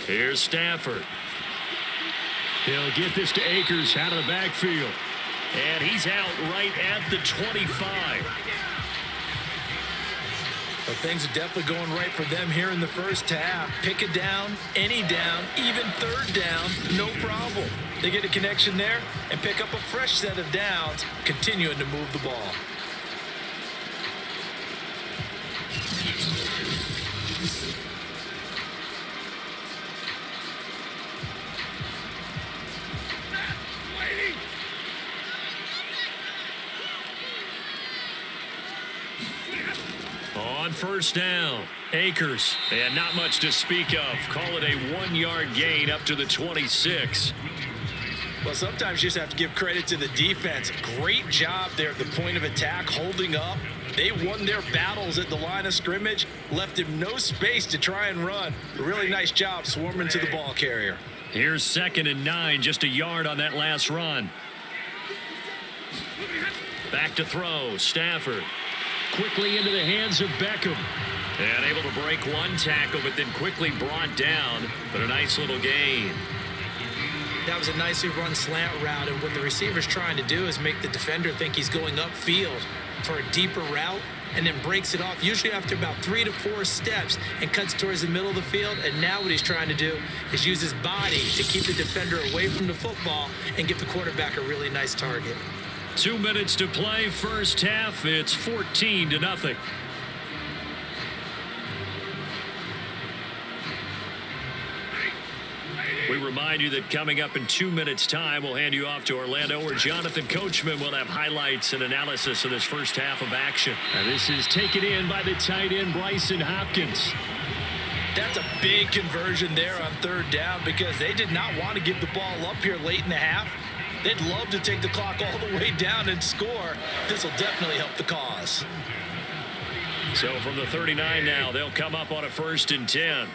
Here's Stafford. He'll get this to Akers out of the backfield. And he's out right at the 25. Well, things are definitely going right for them here in the first half. Pick it down, any down, even third down, no problem. They get a connection there and pick up a fresh set of downs, continuing to move the ball. On first down, Akers, and not much to speak of. Call it a 1-yard gain up to the 26. Well, sometimes you just have to give credit to the defense. Great job there at the point of attack, holding up. They won their battles at the line of scrimmage, left him no space to try and run. A really nice job swarming to the ball carrier. Here's 2nd and 9, just a yard on that last run. Back to throw, Stafford. Quickly into the hands of Beckham. And able to break one tackle, but then quickly brought down. But a nice little gain. That was a nicely run slant route, and what the receiver's trying to do is make the defender think he's going upfield for a deeper route, and then breaks it off, usually after about 3 to 4 steps, and cuts towards the middle of the field. And now what he's trying to do is use his body to keep the defender away from the football and give the quarterback a really nice target. 2 minutes to play, first half. It's 14-0. We remind you that coming up in 2 minutes' time, we'll hand you off to Orlando, where Jonathan Coachman will have highlights and analysis of this first half of action. And this is taken in by the tight end, Bryson Hopkins. That's a big conversion there on third down, because they did not want to give the ball up here late in the half. They'd love to take the clock all the way down and score. This will definitely help the cause. So from the 39 now, they'll come up on a 1st and 10.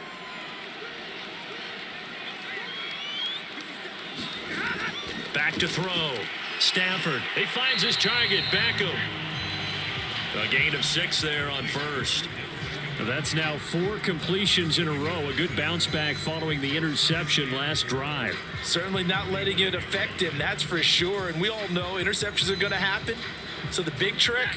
Back to throw. Stafford. He finds his target. Beckham. A gain of 6 there on first. That's now 4 completions in a row. A good bounce back following the interception last drive. Certainly not letting it affect him, that's for sure. And we all know interceptions are going to happen. So the big trick,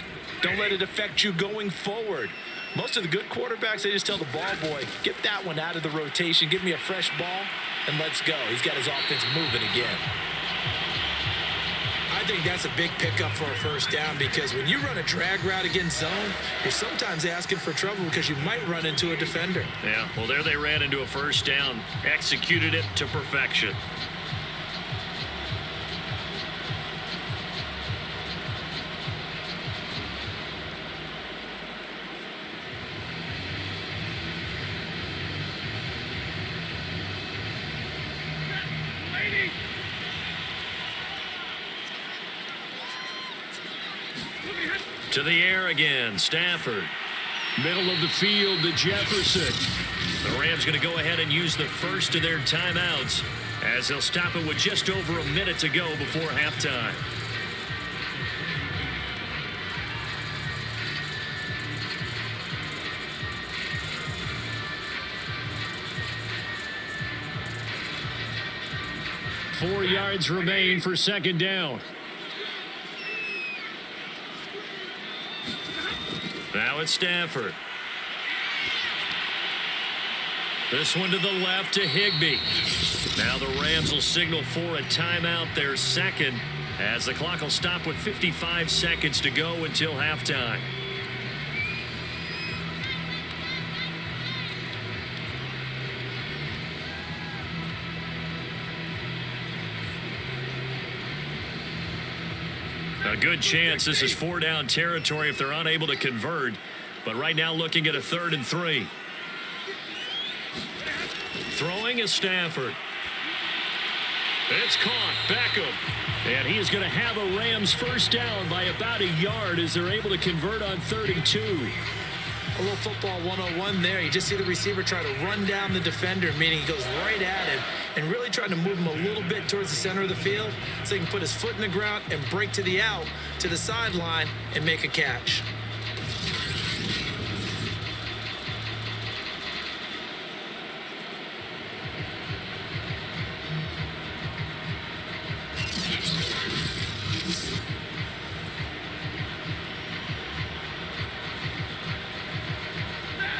don't let it affect you going forward. Most of the good quarterbacks, they just tell the ball boy, get that one out of the rotation, give me a fresh ball, and let's go. He's got his offense moving again. I think that's a big pickup for a first down, because when you run a drag route against zone, you're sometimes asking for trouble because you might run into a defender. Yeah, well, there they ran into a first down, executed it to perfection. To the air again, Stafford. Middle of the field to Jefferson. The Rams going to go ahead and use the first of their timeouts as they'll stop it with just over a minute to go before halftime. Four yards remain for second down. Now it's Stafford. This one to the left to Higbee. Now the Rams will signal for a timeout, their second, as the clock will stop with 55 seconds to go until halftime. A good chance this is 4-down territory if they're unable to convert. But right now looking at a 3rd and 3. Throwing is Stafford. It's caught. Beckham. And he is going to have a Rams first down by about a yard as they're able to convert on 3rd and 2. A little football 101 there. You just see the receiver try to run down the defender, meaning he goes right at him and really trying to move him a little bit towards the center of the field so he can put his foot in the ground and break to the out, to the sideline, and make a catch.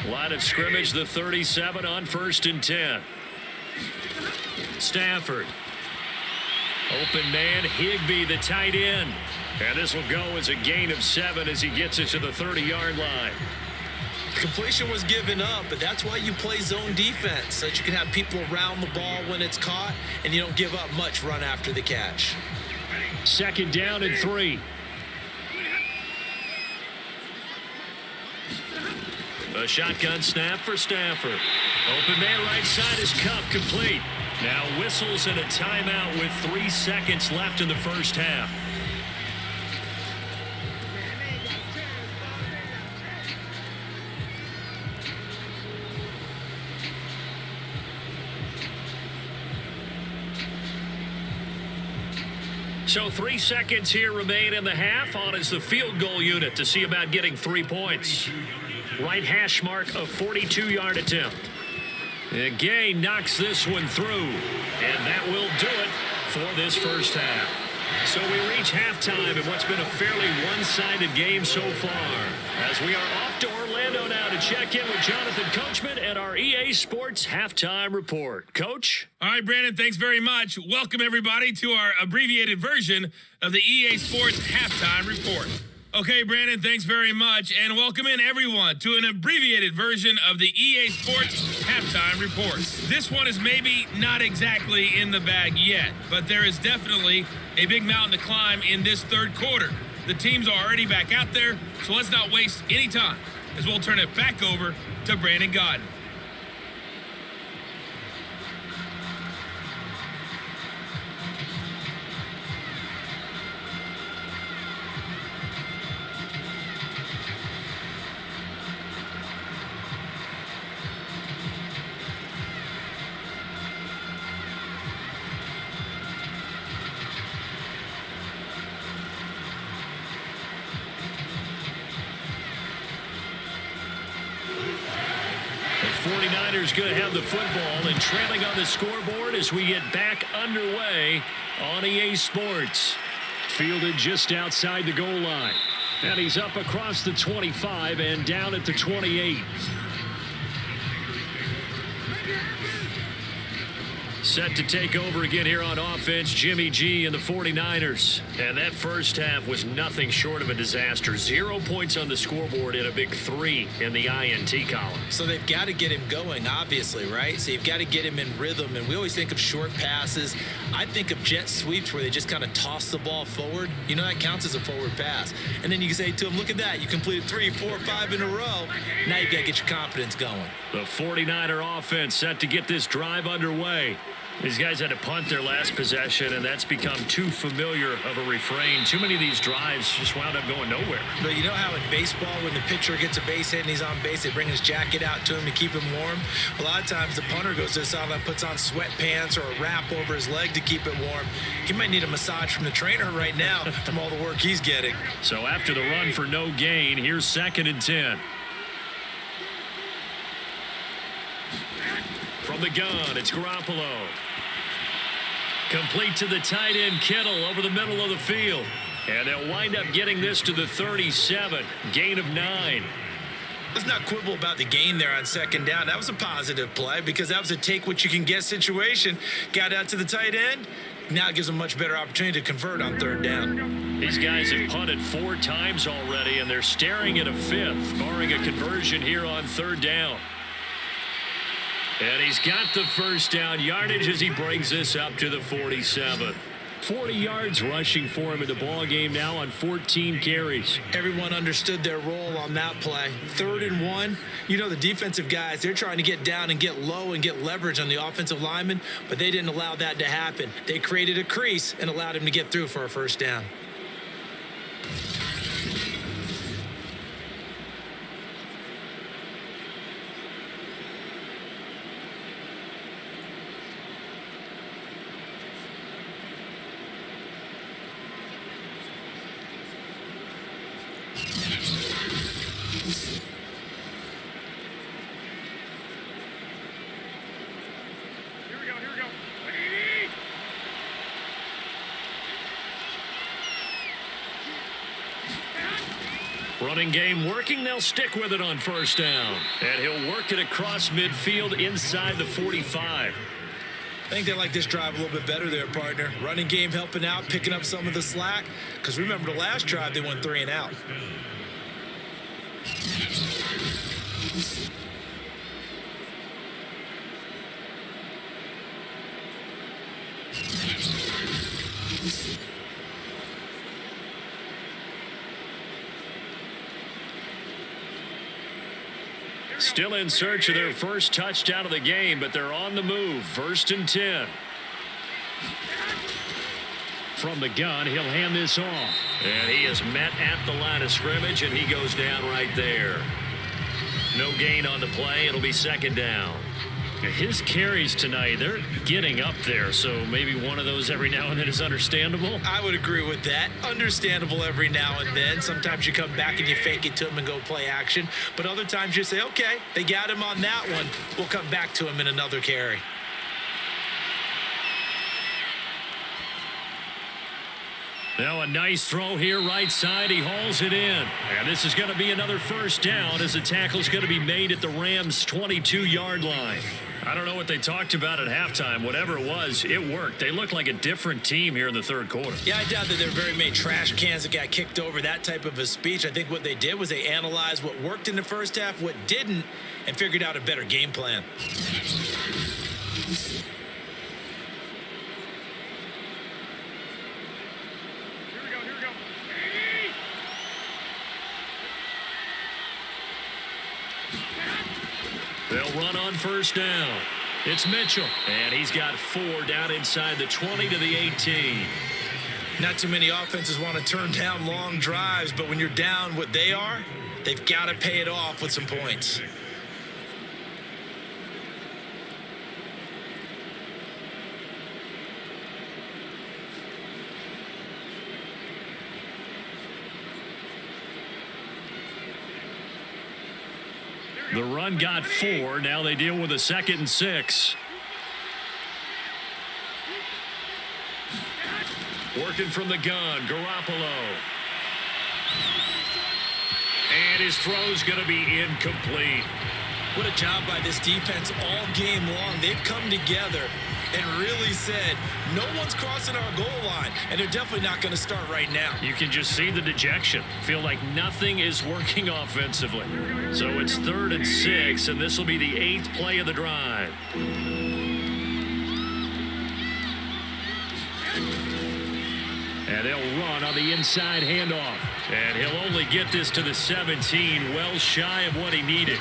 Line of scrimmage, the 37 on 1st and 10. Stafford. Open man, Higbee, the tight end. And this will go as a gain of 7 as he gets it to the 30-yard line. Completion was given up, but that's why you play zone defense, so that you can have people around the ball when it's caught, and you don't give up much run after the catch. 2nd down and 3. A shotgun snap for Stafford. Open man right side is Cup, complete. Now whistles and a timeout with 3 seconds left in the first half. So 3 seconds here remain in the half. On is the field goal unit to see about getting 3 points. Right hash mark, a 42-yard attempt. And Gay knocks this one through. And that will do it for this first half. So we reach halftime in what's been a fairly one-sided game so far. As we are off to Orlando now to check in with Jonathan Coachman and our EA Sports Halftime Report. Coach? All right, Brandon, thanks very much. Welcome, everybody, to our abbreviated version of the EA Sports Halftime Report. Okay, Brandon, thanks very much, and welcome in everyone to an abbreviated version of the EA Sports Halftime Report. This one is maybe not exactly in the bag yet, but there is definitely a big mountain to climb in this third quarter. The teams are already back out there, so let's not waste any time, as we'll turn it back over to Brandon Godden. The 49ers going to have the football and trailing on the scoreboard as we get back underway on EA Sports. Fielded just outside the goal line. And he's up across the 25 and down at the 28. Set to take over again here on offense, Jimmy G and the 49ers. And that first half was nothing short of a disaster. 0 points on the scoreboard and a big 3 in the INT column. So they've got to get him going, obviously, right? So you've got to get him in rhythm. And we always think of short passes. I think of jet sweeps where they just kind of toss the ball forward. You know, that counts as a forward pass. And then you can say to him, look at that. You completed 3, 4, 5 in a row. Now you've got to get your confidence going. The 49er offense set to get this drive underway. These guys had to punt their last possession, and that's become too familiar of a refrain. Too many of these drives just wound up going nowhere. But you know how in baseball, when the pitcher gets a base hit and he's on base, they bring his jacket out to him to keep him warm? A lot of times the punter goes to the sideline, puts on sweatpants or a wrap over his leg to keep it warm. He might need a massage from the trainer right now from all the work he's getting. So after the run for no gain, here's 2nd and 10. From the gun, it's Garoppolo. Complete to the tight end, Kittle, over the middle of the field. And they'll wind up getting this to the 37. Gain of 9. Let's not quibble about the gain there on 2nd down. That was a positive play because that was a take-what-you-can-get situation. Got out to the tight end. Now it gives them a much better opportunity to convert on 3rd down. These guys have punted 4 times already, and they're staring at a 5th, barring a conversion here on 3rd down. And he's got the 1st down yardage as he brings this up to the 47. 40 yards rushing for him in the ball game now on 14 carries. Everyone understood their role on that play. 3rd and 1. You know, the defensive guys, they're trying to get down and get low and get leverage on the offensive lineman, but they didn't allow that to happen. They created a crease and allowed him to get through for a 1st down. Running game working. They'll stick with it on 1st down. And he'll work it across midfield inside the 45. I think they like this drive a little bit better there, partner. Running game helping out, picking up some of the slack. Because remember, the last drive, they went 3 and out. Still in search of their 1st touchdown of the game, but they're on the move. 1st and 10. From the gun, he'll hand this off. And he is met at the line of scrimmage, and he goes down right there. No gain on the play. It'll be 2nd down. His carries tonight, they're getting up there, so maybe one of those every now and then is understandable. I would agree with that. Understandable every now and then. Sometimes you come back and you fake it to him and go play action. But other times you say, okay, they got him on that one. We'll come back to him in another carry. Now a nice throw here right side. He hauls it in. And this is going to be another 1st down as the tackle's going to be made at the Rams' 22-yard line. I don't know what they talked about at halftime. Whatever it was, it worked. They looked like a different team here in the 3rd quarter. Yeah, I doubt that there were very many trash cans that got kicked over, that type of a speech. I think what they did was they analyzed what worked in the 1st half, what didn't, and figured out a better game plan. They'll run on 1st down. It's Mitchell, and he's got 4 down inside the 20 to the 18. Not too many offenses want to turn down long drives, but when you're down what they are, they've got to pay it off with some points. The run got 4. Now they deal with a 2nd and 6. Working from the gun, Garoppolo. And his throw's going to be incomplete. What a job by this defense all game long. They've come together and really said, no one's crossing our goal line, and they're definitely not going to start right now. You can just see the dejection. Feel like nothing is working offensively. So it's 3rd and 6, and this will be the 8th play of the drive. And they'll run on the inside handoff. And he'll only get this to the 17, well shy of what he needed.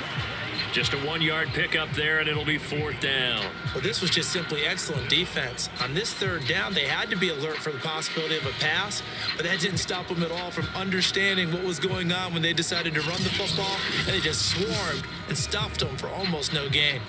Just a 1-yard pickup there, and it'll be 4th down. Well, this was just simply excellent defense. On this 3rd down, they had to be alert for the possibility of a pass, but that didn't stop them at all from understanding what was going on when they decided to run the football, and they just swarmed and stuffed them for almost no gain.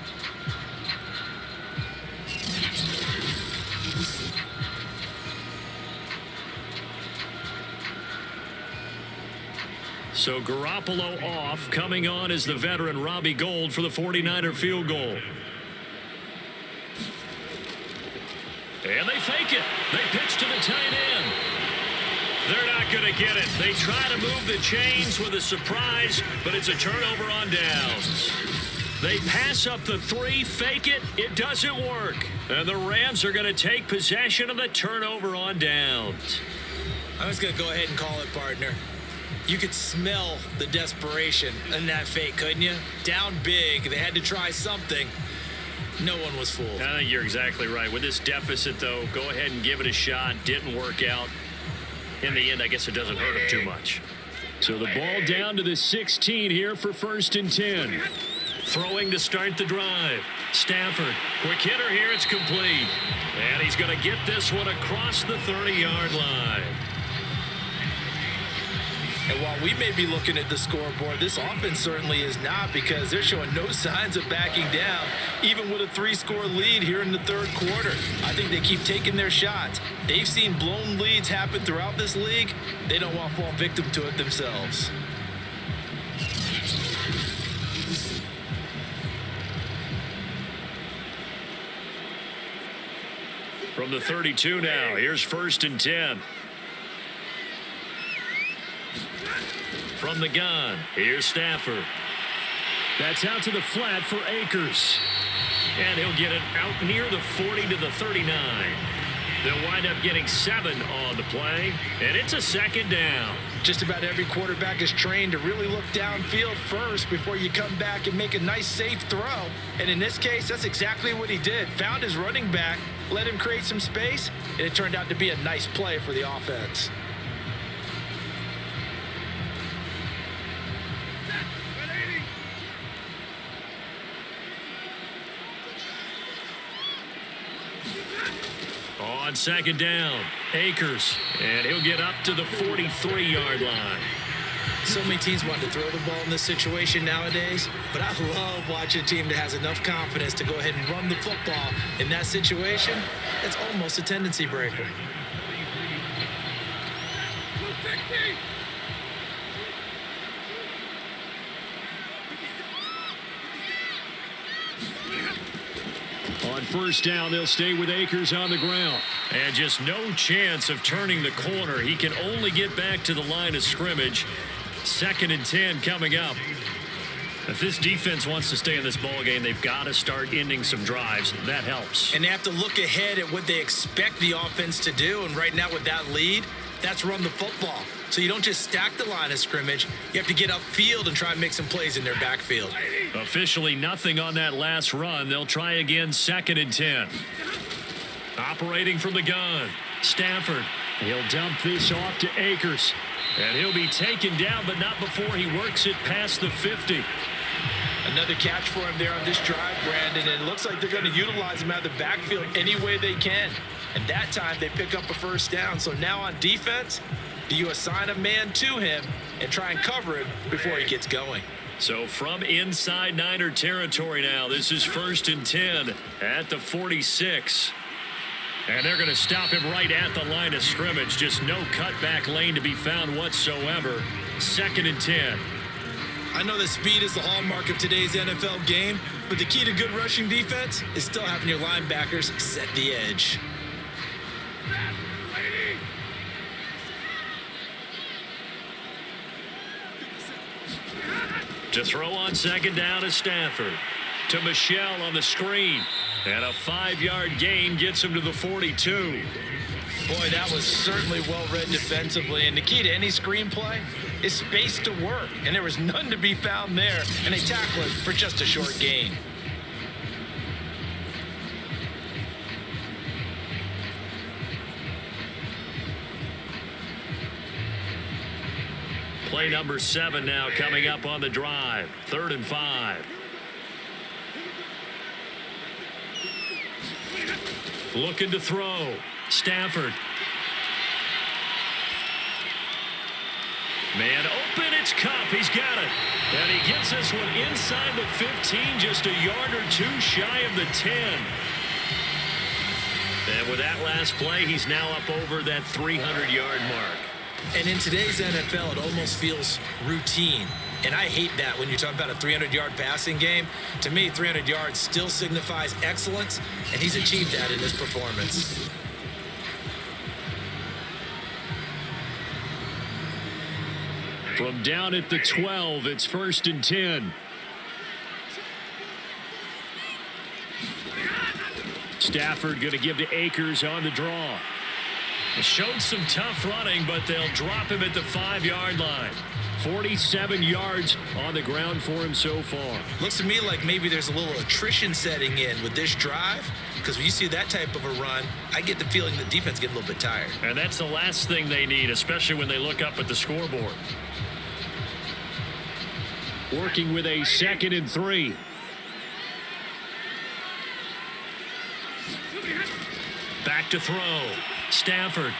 So Garoppolo off. Coming on is the veteran Robbie Gould for the 49er field goal. And they fake it. They pitch to the tight end. They're not going to get it. They try to move the chains with a surprise, but it's a turnover on downs. They pass up the 3, fake it. It doesn't work. And the Rams are going to take possession of the turnover on downs. I was going to go ahead and call it, partner. You could smell the desperation in that fake, couldn't you? Down big. They had to try something. No one was fooled. I think you're exactly right. With this deficit, though, go ahead and give it a shot. Didn't work out. In the end, I guess it doesn't hurt him too much. So the ball down to the 16 here for 1st and 10. Throwing to start the drive. Stafford. Quick hitter here. It's complete. And he's going to get this one across the 30-yard line. And while we may be looking at the scoreboard, this offense certainly is not, because they're showing no signs of backing down, even with a 3-score lead here in the 3rd quarter. I think they keep taking their shots. They've seen blown leads happen throughout this league. They don't want to fall victim to it themselves. From the 32 now, here's 1st and 10. From the gun, here's Stafford. That's out to the flat for Akers. And he'll get it out near the 40 to the 39. They'll wind up getting 7 on the play, and it's a 2nd down. Just about every quarterback is trained to really look downfield first before you come back and make a nice, safe throw. And in this case, that's exactly what he did. Found his running back, let him create some space, and it turned out to be a nice play for the offense. On 2nd down, Akers, and he'll get up to the 43-yard line. So many teams want to throw the ball in this situation nowadays, but I love watching a team that has enough confidence to go ahead and run the football in that situation. It's almost a tendency breaker. On 1st down, they'll stay with Akers on the ground. And just no chance of turning the corner. He can only get back to the line of scrimmage. 2nd and 10 coming up. If this defense wants to stay in this ball game, they've got to start ending some drives. That helps. And they have to look ahead at what they expect the offense to do. And right now with that lead, that's run the football. So you don't just stack the line of scrimmage. You have to get upfield and try and make some plays in their backfield. Officially nothing on that last run. They'll try again, 2nd and 10. Operating from the gun, Stafford. He'll dump this off to Akers. And he'll be taken down, but not before he works it past the 50. Another catch for him there on this drive, Brandon, and it looks like they're going to utilize him out of the backfield any way they can. And that time they pick up a 1st down. So now on defense, do you assign a man to him and try and cover him before he gets going? So from inside Niner territory now, this is 1st and 10 at the 46. And they're going to stop him right at the line of scrimmage. Just no cutback lane to be found whatsoever. 2nd and 10. I know that speed is the hallmark of today's NFL game, but the key to good rushing defense is still having your linebackers set the edge. To throw on 2nd down is Stafford. To Michelle on the screen. And a 5-yard gain gets him to the 42. Boy, that was certainly well read defensively. And the key to any screenplay is space to work. And there was none to be found there. And they tackle it for just a short gain. Play number 7 now coming up on the drive. 3rd and 5. Looking to throw. Stafford. Man open, it's Cup. He's got it. And he gets this one inside the 15, just a yard or two shy of the 10. And with that last play, he's now up over that 300-yard mark. And in today's NFL, it almost feels routine. And I hate that when you talk about a 300-yard passing game. To me, 300 yards still signifies excellence, and he's achieved that in his performance. From down at the 12, it's 1st and 10. Stafford going to give to Akers on the draw. Showed some tough running, but they'll drop him at the 5-yard line. 47 yards on the ground for him so far. Looks to me like maybe there's a little attrition setting in with this drive, because when you see that type of a run, I get the feeling the defense gets a little bit tired. And that's the last thing they need, especially when they look up at the scoreboard. Working with a 2nd and 3. Back to throw. Stafford.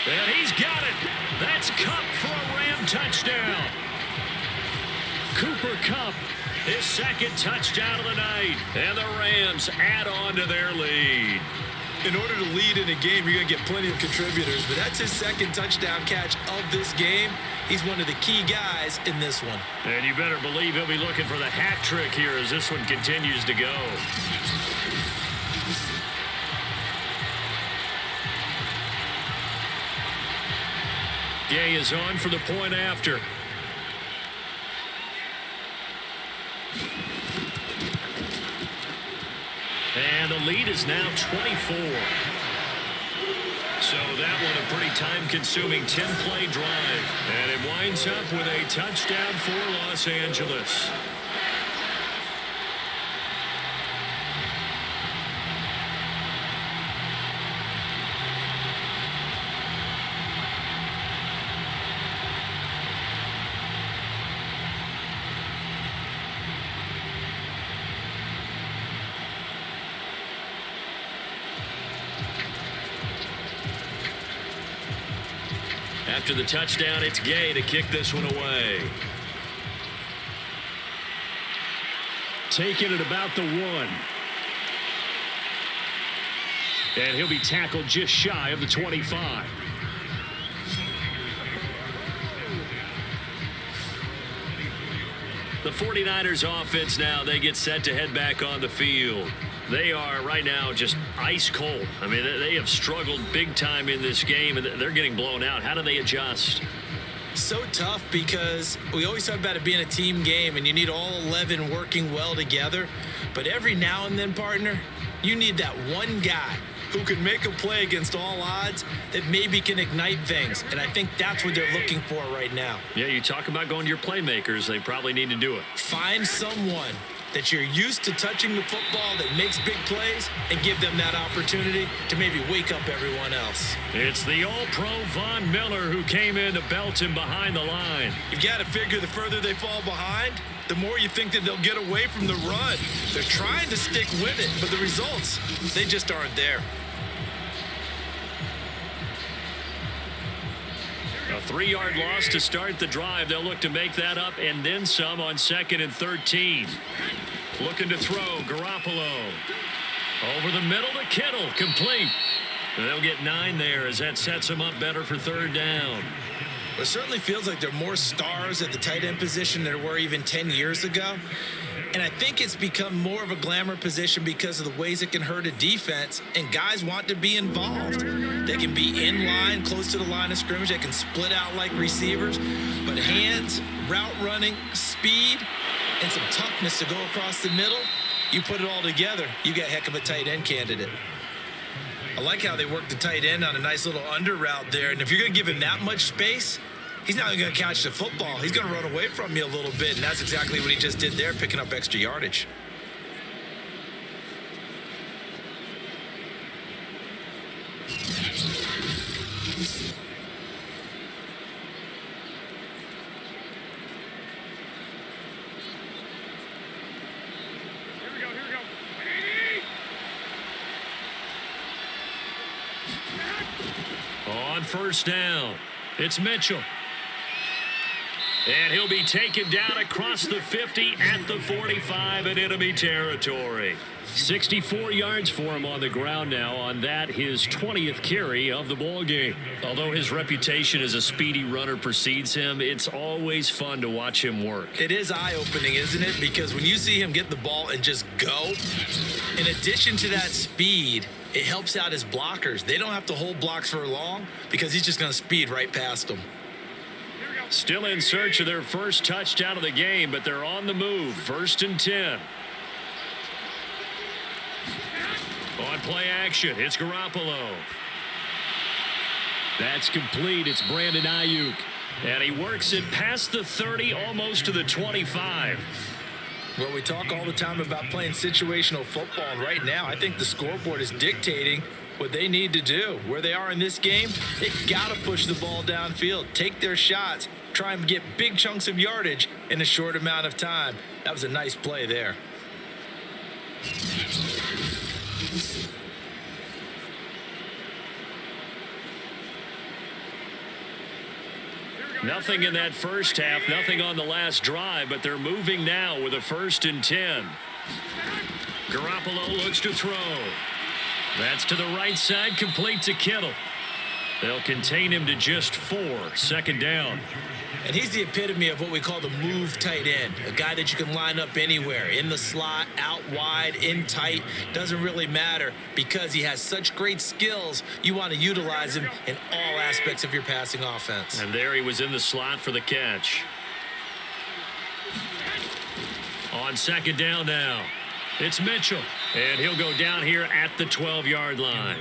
And he's got it. That's Cup for a Ram touchdown. Cooper Kupp, his 2nd touchdown of the night. And the Rams add on to their lead. In order to lead in a game, you're going to get plenty of contributors, but that's his 2nd touchdown catch of this game. He's one of the key guys in this one. And you better believe he'll be looking for the hat trick here as this one continues to go. Gay is on for the point after. And the lead is now 24. So that one a pretty time-consuming 10-play drive. And it winds up with a touchdown for Los Angeles. After the touchdown, it's Gay to kick this one away. Taking it about the 1. And he'll be tackled just shy of the 25. The 49ers offense now, they get set to head back on the field. They are right now just ice cold. I mean, they have struggled big time in this game, and they're getting blown out. How do they adjust? So tough because we always talk about it being a team game, and you need all 11 working well together. But every now and then, partner, you need that one guy who can make a play against all odds that maybe can ignite things. And I think that's what they're looking for right now. Yeah, you talk about going to your playmakers. They probably need to do it. Find someone that you're used to touching the football that makes big plays and give them that opportunity to maybe wake up everyone else. It's the All-Pro Von Miller who came in to belt him behind the line. You've got to figure the further they fall behind, the more you think that they'll get away from the run. They're trying to stick with it, but the results, they just aren't there. A 3-yard loss to start the drive. They'll look to make that up and then some on 2nd and 13. Looking to throw, Garoppolo. Over the middle to Kittle, complete. They'll get 9 there as that sets them up better for 3rd down. It certainly feels like there are more stars at the tight end position than there were even 10 years ago. And I think it's become more of a glamour position because of the ways it can hurt a defense, and guys want to be involved. They can be in line, close to the line of scrimmage. They can split out like receivers. But hands, route running, speed, and some toughness to go across the middle, you put it all together, you got a heck of a tight end candidate. I like how they work the tight end on a nice little under route there. And if you're going to give him that much space, he's not even going to catch the football. He's going to run away from you a little bit, and that's exactly what he just did there, picking up extra yardage. On first down, it's Mitchell. And he'll be taken down across the 50 at the 45 in enemy territory. 64 yards for him on the ground now on that, his 20th carry of the ball game. Although his reputation as a speedy runner precedes him, it's always fun to watch him work. It is eye-opening, isn't it? Because when you see him get the ball and just go, in addition to that speed, it helps out his blockers. They don't have to hold blocks for long because he's just going to speed right past them. Still in search of their first touchdown of the game, but they're on the move. 1st and 10. On play action, it's Garoppolo. That's complete. It's Brandon Ayuk. And he works it past the 30, almost to the 25. Well, we talk all the time about playing situational football, and right now I think the scoreboard is dictating what they need to do. Where they are in this game, they've got to push the ball downfield, take their shots, try and get big chunks of yardage in a short amount of time. That was a nice play there. Nothing in that first half, nothing on the last drive, but they're moving now with a 1st and 10. Garoppolo looks to throw. That's to the right side, complete to Kittle. They'll contain him to just 4, 2nd down. And he's the epitome of what we call the move tight end, a guy that you can line up anywhere, in the slot, out wide, in tight, doesn't really matter because he has such great skills. You want to utilize him in all aspects of your passing offense. And there he was in the slot for the catch. On 2nd down now, it's Mitchell, and he'll go down here at the 12-yard line.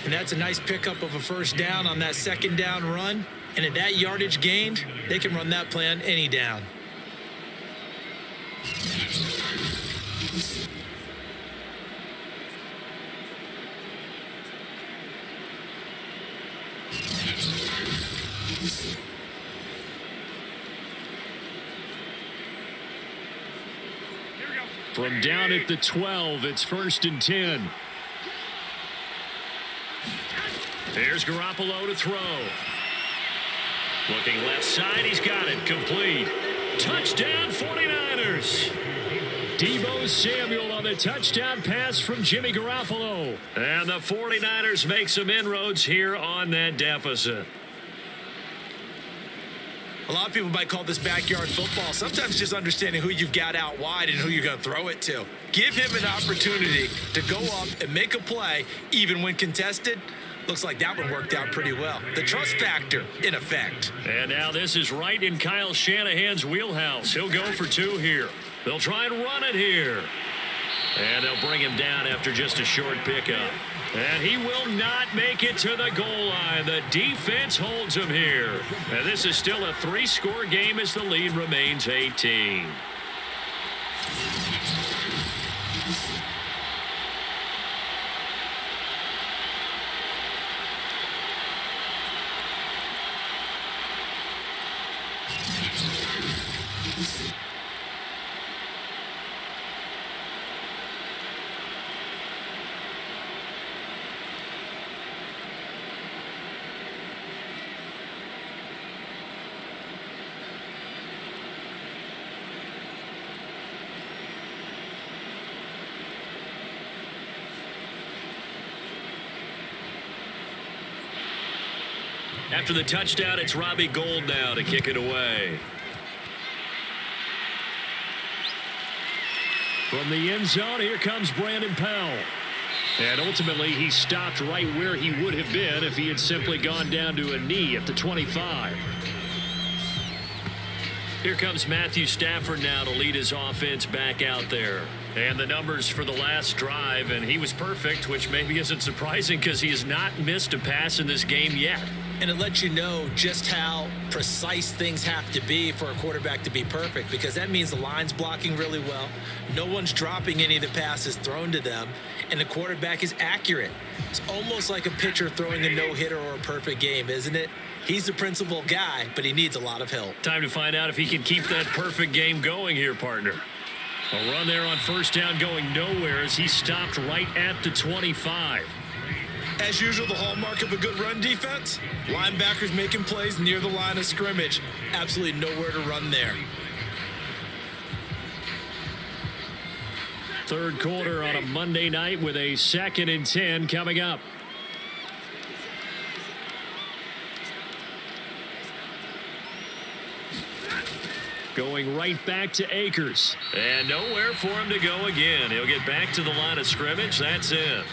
And that's a nice pickup of a 1st down on that 2nd down run. And at that yardage gained, they can run that play on any down. From down at the 12, it's 1st and 10. There's Garoppolo to throw. Looking left side, he's got it, complete. Touchdown 49ers. Deebo Samuel on the touchdown pass from Jimmy Garoppolo. And the 49ers make some inroads here on that deficit. A lot of people might call this backyard football. Sometimes just understanding who you've got out wide and who you're going to throw it to. Give him an opportunity to go up and make a play, even when contested. Looks like that one worked out pretty well. The trust factor in effect. And now this is right in Kyle Shanahan's wheelhouse. He'll go for 2 here. They'll try and run it here. And they'll bring him down after just a short pickup. And he will not make it to the goal line. The defense holds him here. And this is still a 3-score game as the lead remains 18. After the touchdown, it's Robbie Gould now to kick it away. From the end zone, here comes Brandon Powell. And ultimately, he stopped right where he would have been if he had simply gone down to a knee at the 25. Here comes Matthew Stafford now to lead his offense back out there. And the numbers for the last drive, and he was perfect, which maybe isn't surprising because he has not missed a pass in this game yet. And it lets you know just how precise things have to be for a quarterback to be perfect, because that means the line's blocking really well. No one's dropping any of the passes thrown to them, and the quarterback is accurate. It's almost like a pitcher throwing a no-hitter or a perfect game, isn't it? He's the principal guy, but he needs a lot of help. Time to find out if he can keep that perfect game going here, partner. A run there on first down going nowhere as he stopped right at the 25. As usual, the hallmark of a good run defense, linebackers making plays near the line of scrimmage. Absolutely nowhere to run there. Third quarter on a Monday night with a 2nd and 10 coming up. Going right back to Akers. And nowhere for him to go again. He'll get back to the line of scrimmage. That's it.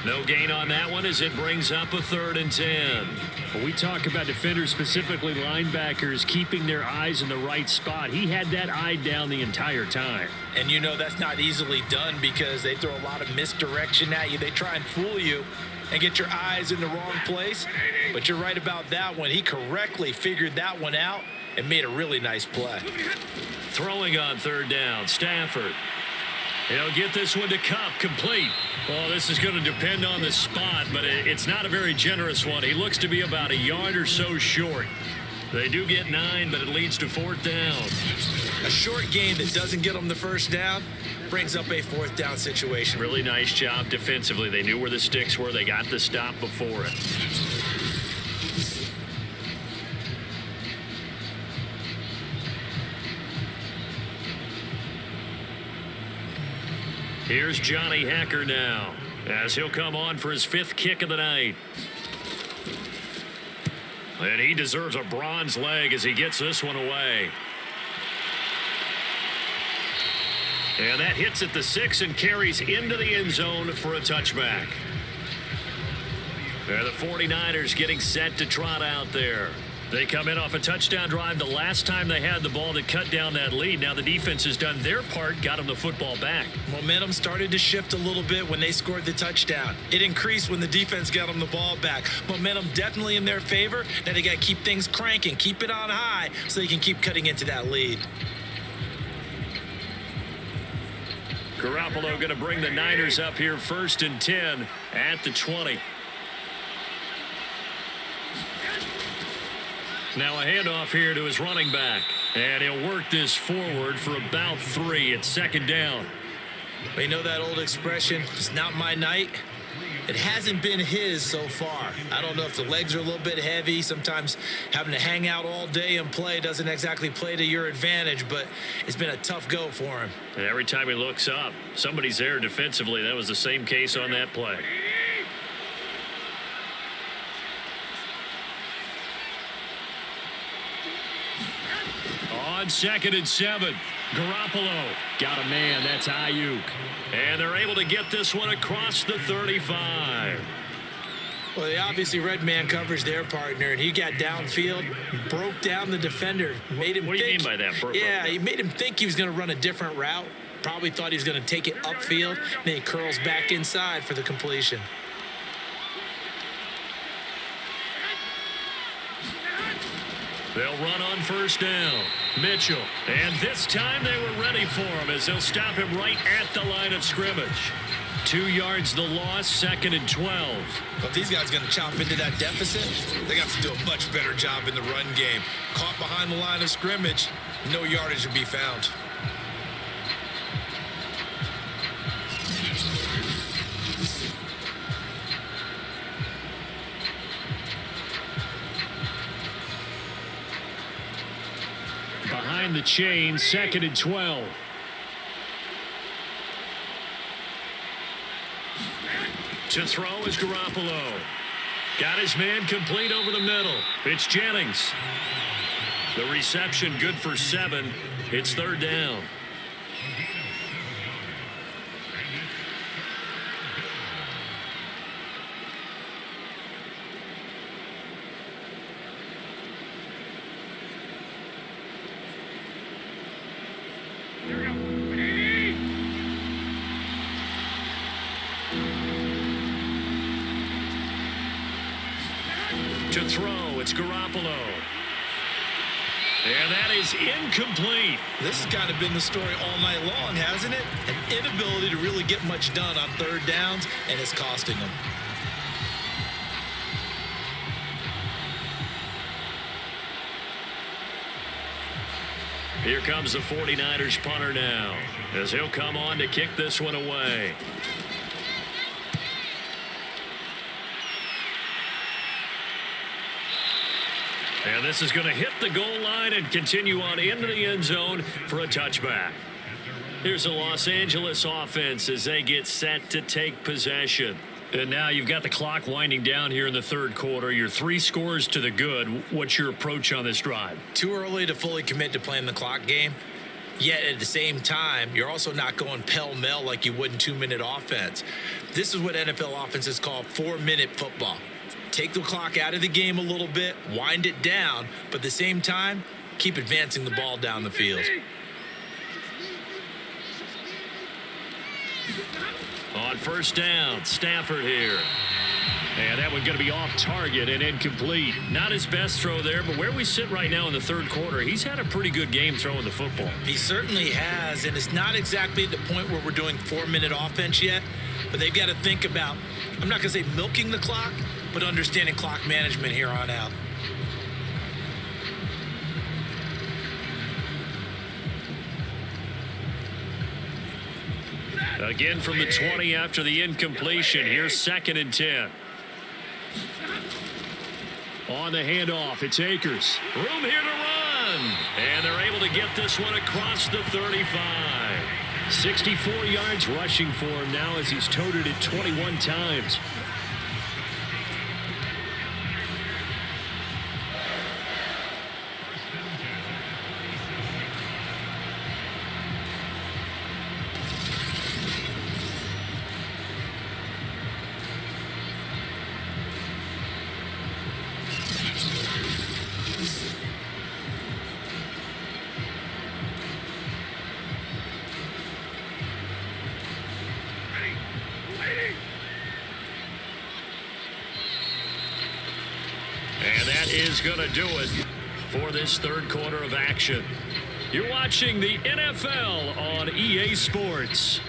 No gain on that one as it brings up a 3rd and 10. When we talk about defenders, specifically linebackers, keeping their eyes in the right spot. He had that eye down the entire time. And you know that's not easily done because they throw a lot of misdirection at you. They try and fool you and get your eyes in the wrong place. But you're right about that one. He correctly figured that one out and made a really nice play. Throwing on 3rd down, Stafford. He'll get this one to Cup, complete. Well, this is going to depend on the spot, but it's not a very generous one. He looks to be about a yard or so short. They do get 9, but it leads to 4th down. A short gain that doesn't get them the first down brings up a 4th down situation. Really nice job defensively. They knew where the sticks were. They got the stop before it. Here's Johnny Hacker now as he'll come on for his 5th kick of the night. And he deserves a bronze leg as he gets this one away. And that hits at the 6 and carries into the end zone for a touchback. And the 49ers getting set to trot out there. They come in off a touchdown drive the last time they had the ball that cut down that lead. Now the defense has done their part, got them the football back. Momentum started to shift a little bit when they scored the touchdown. It increased when the defense got them the ball back. Momentum definitely in their favor. Now they got to keep things cranking, keep it on high so they can keep cutting into that lead. Garoppolo going to bring the Niners up here 1st and 10 at the 20. Now a handoff here to his running back. And he'll work this forward for about 3. It's 2nd down. We know that old expression, it's not my night. It hasn't been his so far. I don't know if the legs are a little bit heavy. Sometimes having to hang out all day and play doesn't exactly play to your advantage, but it's been a tough go for him. And every time he looks up, somebody's there defensively. That was the same case on that play. On 2nd and 7, Garoppolo got a man. That's Ayuk. And they're able to get this one across the 35. Well, they obviously read man coverage their partner, and he got downfield, broke down the defender, made him What do you mean by that? Yeah, he made him think he was going to run a different route. Probably thought he was going to take it upfield. Then he curls back inside for the completion. They'll run on 1st down. Mitchell. And this time they were ready for him as they'll stop him right at the line of scrimmage. 2 yards the loss, 2nd and 12. But these guys going to chop into that deficit. They got to do a much better job in the run game. Caught behind the line of scrimmage, no yardage to be found. Behind the chain, 2nd and 12. To throw is Garoppolo. Got his man complete over the middle. It's Jennings. The reception good for 7. It's 3rd down. To throw, it's Garoppolo. And that is incomplete. This has kind of been the story all night long, hasn't it? An inability to really get much done on 3rd downs, and it's costing them. Here comes the 49ers punter now, as he'll come on to kick this one away. And this is going to hit the goal line and continue on into the end zone for a touchback. Here's the Los Angeles offense as they get set to take possession. And now you've got the clock winding down here in the third quarter. You're 3 scores to the good. What's your approach on this drive? Too early to fully commit to playing the clock game. Yet at the same time, you're also not going pell-mell like you would in 2-minute offense. This is what NFL offenses call 4-minute football. Take the clock out of the game a little bit, wind it down, but at the same time, keep advancing the ball down the field. On first down, Stafford here. And that one going to be off target and incomplete. Not his best throw there, but where we sit right now in the third quarter, he's had a pretty good game throwing the football. He certainly has, and it's not exactly at the point where we're doing 4-minute offense yet, but they've got to think about, I'm not going to say milking the clock, but understanding clock management here on out. Again from the 20 after the incompletion. Here's 2nd and 10. On the handoff, it's Akers. Room here to run. And they're able to get this one across the 35. 64 yards rushing for him now as he's toted it 21 times. And that is going to do it for this third quarter of action. You're watching the NFL on EA Sports.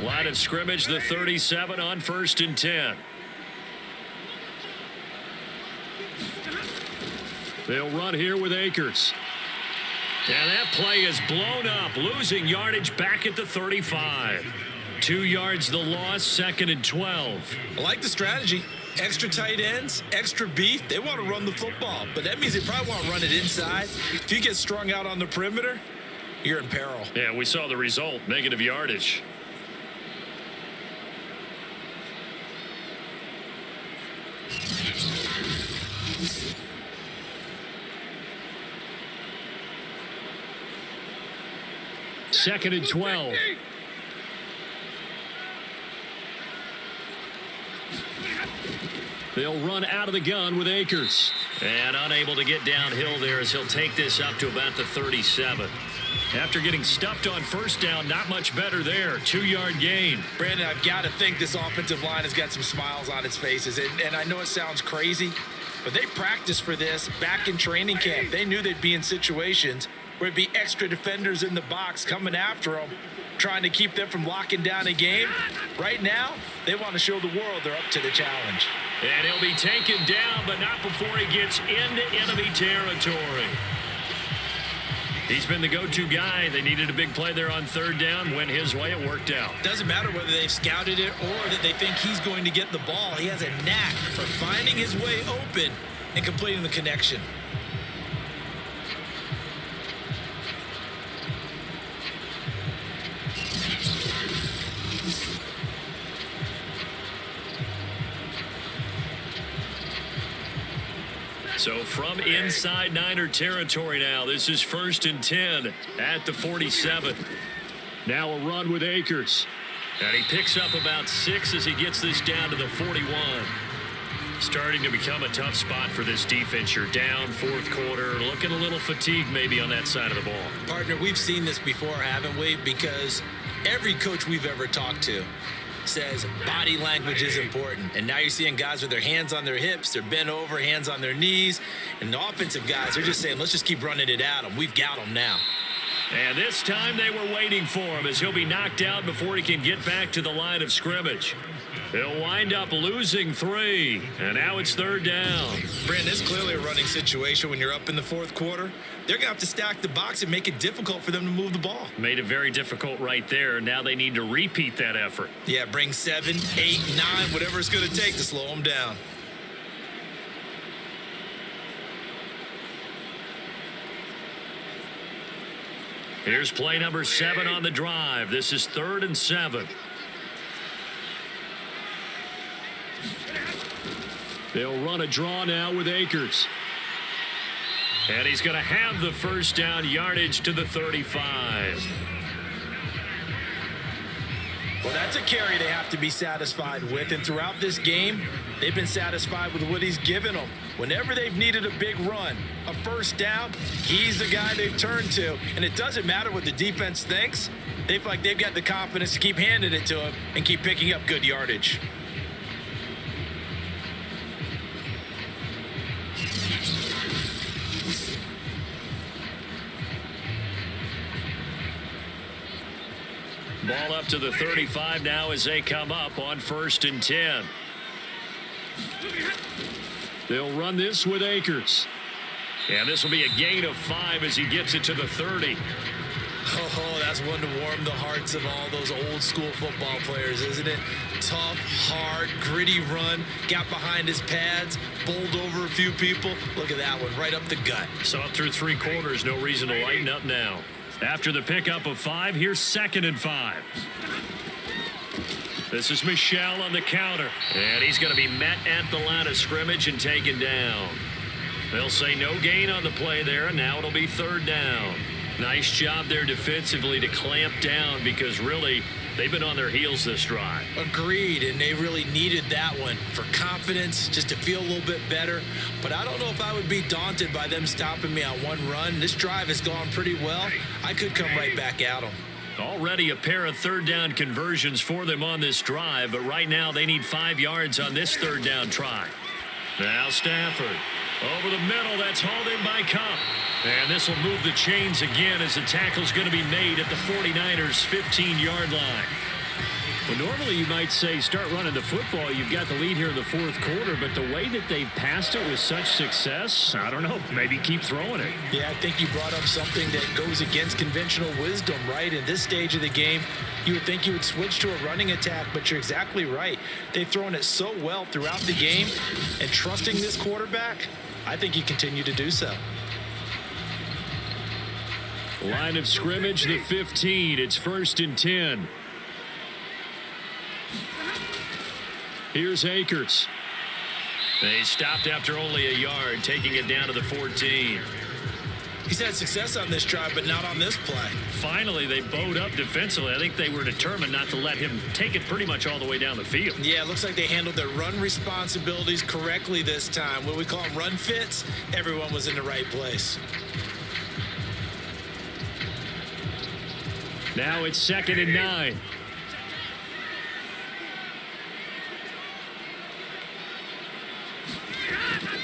Line of scrimmage, the 37 on 1st and 10. They'll run here with Akers. And that play is blown up, losing yardage back at the 35. 2 yards the loss, 2nd and 12. I like the strategy. Extra tight ends, extra beef. They want to run the football, but that means they probably want to run it inside. If you get strung out on the perimeter, you're in peril. Yeah, we saw the result, negative yardage. Second and 12. They'll run out of the gun with Akers. And unable to get downhill there as he'll take this up to about the 37. After getting stuffed on first down, not much better there. 2-yard gain. Brandon, I've got to think this offensive line has got some smiles on its faces. And I know it sounds crazy, but they practiced for this back in training camp. They knew they'd be in situations where it'd be extra defenders in the box coming after them, trying to keep them from locking down a game. Right now, they want to show the world they're up to the challenge. And he'll be taken down, but not before he gets into enemy territory. He's been the go-to guy. They needed a big play there on third down. Went his way. It worked out. Doesn't matter whether they've scouted it or that they think he's going to get the ball. He has a knack for finding his way open and completing the connection. So from inside Niner territory now, this is 1st and 10 at the 47. Now a run with Akers. And he picks up about 6 as he gets this down to the 41. Starting to become a tough spot for this defense. You're down fourth quarter, looking a little fatigued maybe on that side of the ball. Partner, we've seen this before, haven't we? Because every coach we've ever talked to says body language is important. And now you're seeing guys with their hands on their hips, they're bent over, hands on their knees. And the offensive guys, they're just saying, let's just keep running it at them. We've got them now. And this time they were waiting for him as he'll be knocked out before he can get back to the line of scrimmage. He'll wind up losing 3, and now it's 3rd down. Brandon, it's clearly a running situation when you're up in the 4th quarter. They're going to have to stack the box and make it difficult for them to move the ball. Made it very difficult right there. Now they need to repeat that effort. Yeah, bring 7, 8, 9, whatever it's going to take to slow them down. Here's play number 7 on the drive. This is 3rd and 7. They'll run a draw now with Akers. And he's going to have the first down, yardage to the 35. Well, that's a carry they have to be satisfied with. And throughout this game, they've been satisfied with what he's given them. Whenever they've needed a big run, a first down, he's the guy they've turned to. And it doesn't matter what the defense thinks. They feel like they've got the confidence to keep handing it to him and keep picking up good yardage. Ball up to the 35 now as they come up on 1st and 10. They'll run this with Akers. And this will be a gain of 5 as he gets it to the 30. Oh, that's one to warm the hearts of all those old school football players, isn't it? Tough, hard, gritty run, got behind his pads, bowled over a few people. Look at that one, right up the gut. Saw it through 3 quarters, no reason to lighten up now. After the pickup of 5, here's 2nd and 5. This is Michel on the counter. And he's going to be met at the line of scrimmage and taken down. They'll say no gain on the play there, and now it'll be 3rd down. Nice job there defensively to clamp down because really they've been on their heels this drive. Agreed, and they really needed that one for confidence, just to feel a little bit better. But I don't know if I would be daunted by them stopping me on one run. This drive has gone pretty well. I could come right back at them. Already a pair of 3rd down conversions for them on this drive, but right now they need 5 yards on this 3rd down try. Now Stafford over the middle. That's hauled in by Cup. And this will move the chains again as the tackle's going to be made at the 49ers' 15-yard line. Well, normally you might say start running the football. You've got the lead here in the 4th quarter, but the way that they've passed it with such success, I don't know, maybe keep throwing it. Yeah, I think you brought up something that goes against conventional wisdom, right? In this stage of the game, you would think you would switch to a running attack, but you're exactly right. They've thrown it so well throughout the game, and trusting this quarterback, I think you continue to do so. Line of scrimmage, the 15. It's 1st and 10. Here's Akers. They stopped after only a yard, taking it down to the 14. He's had success on this drive, but not on this play. Finally, they bowed up defensively. I think they were determined not to let him take it pretty much all the way down the field. Yeah, it looks like they handled their run responsibilities correctly this time. What we call them run fits, everyone was in the right place. Now it's 2nd and 9.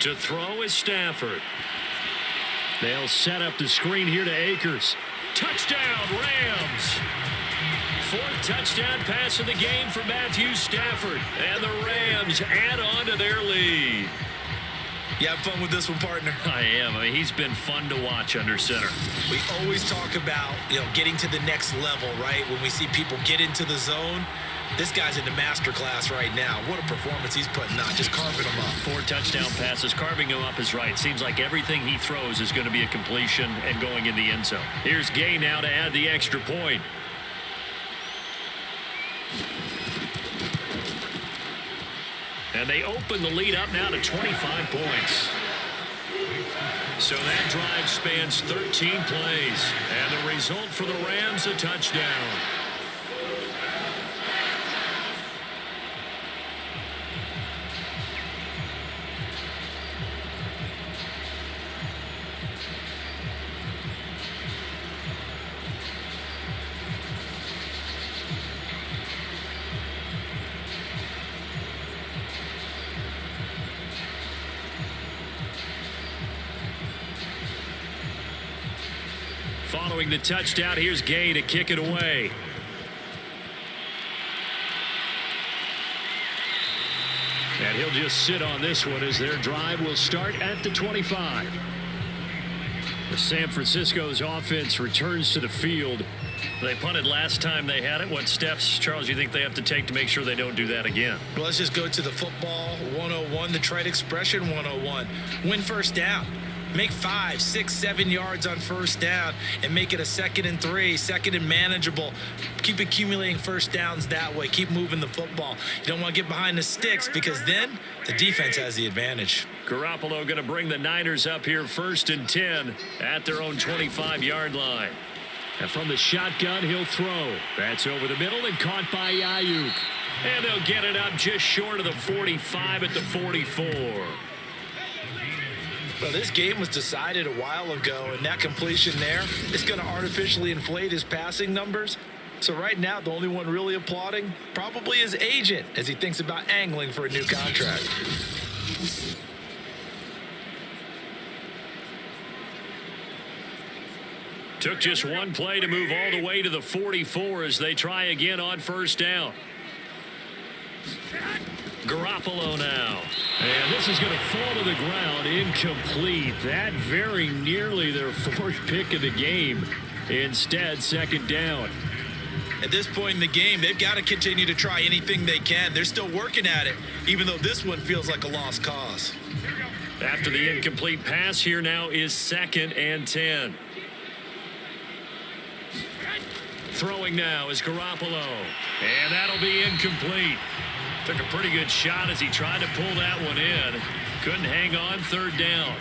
To throw is Stafford. They'll set up the screen here to Akers. Touchdown, Rams. 4th touchdown pass of the game for Matthew Stafford. And the Rams add on to their lead. You have fun with this one, partner? I am. I mean, he's been fun to watch under center. We always talk about, getting to the next level, right? When we see people get into the zone, this guy's in the master class right now. What a performance he's putting on, just carving them up. 4 touchdown passes, carving him up is right. Seems like everything he throws is going to be a completion and going in the end zone. Here's Gay now to add the extra point. And they open the lead up now to 25 points. So that drive spans 13 plays. And the result for the Rams, a touchdown. following the touchdown. Here's Gay to kick it away. And he'll just sit on this one as their drive will start at the 25. The San Francisco's offense returns to the field. They punted last time they had it. What steps, Charles, do you think they have to take to make sure they don't do that again? Well, let's just go to the football 101, the trite expression 101. Win first down. Make 5, 6, 7 yards on first down and make it a 2nd and 3, 2nd and manageable. Keep accumulating first downs that way. Keep moving the football. You don't want to get behind the sticks because then the defense has the advantage. Garoppolo going to bring the Niners up here 1st and 10 at their own 25-yard line. And from the shotgun, he'll throw. That's over the middle and caught by Ayuk. And they'll get it up just short of the 45 at the 44. Well, this game was decided a while ago, and that completion there is going to artificially inflate his passing numbers. So right now, the only one really applauding probably his agent as he thinks about angling for a new contract. Took just one play to move all the way to the 44 as they try again on first down. Garoppolo now. And this is going to fall to the ground, incomplete. That very nearly their 4th pick of the game. Instead, 2nd down. At this point in the game, they've got to continue to try anything they can. They're still working at it, even though this one feels like a lost cause. After the incomplete pass, here now is 2nd and 10. Throwing now is Garoppolo. And that'll be incomplete. Took a pretty good shot as he tried to pull that one in. Couldn't hang on, 3rd down.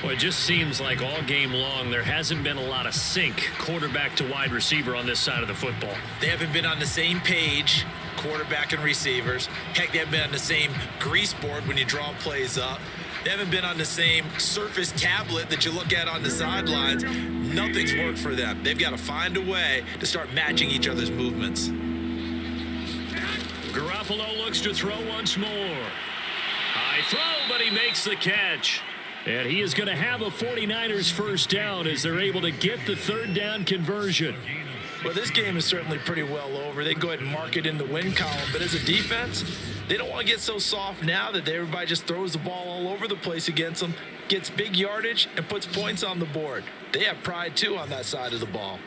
Well, it just seems like all game long there hasn't been a lot of sync quarterback to wide receiver on this side of the football. They haven't been on the same page, quarterback and receivers. Heck, they haven't been on the same grease board when you draw plays up. They haven't been on the same surface tablet that you look at on the sidelines. Nothing's worked for them. They've got to find a way to start matching each other's movements. Garoppolo looks to throw once more. High throw, but he makes the catch. And he is going to have a 49ers first down as they're able to get the 3rd down conversion. Well, this game is certainly pretty well over. They can go ahead and mark it in the win column. But as a defense, they don't want to get so soft now that everybody just throws the ball all over the place against them, gets big yardage, and puts points on the board. They have pride, too, on that side of the ball.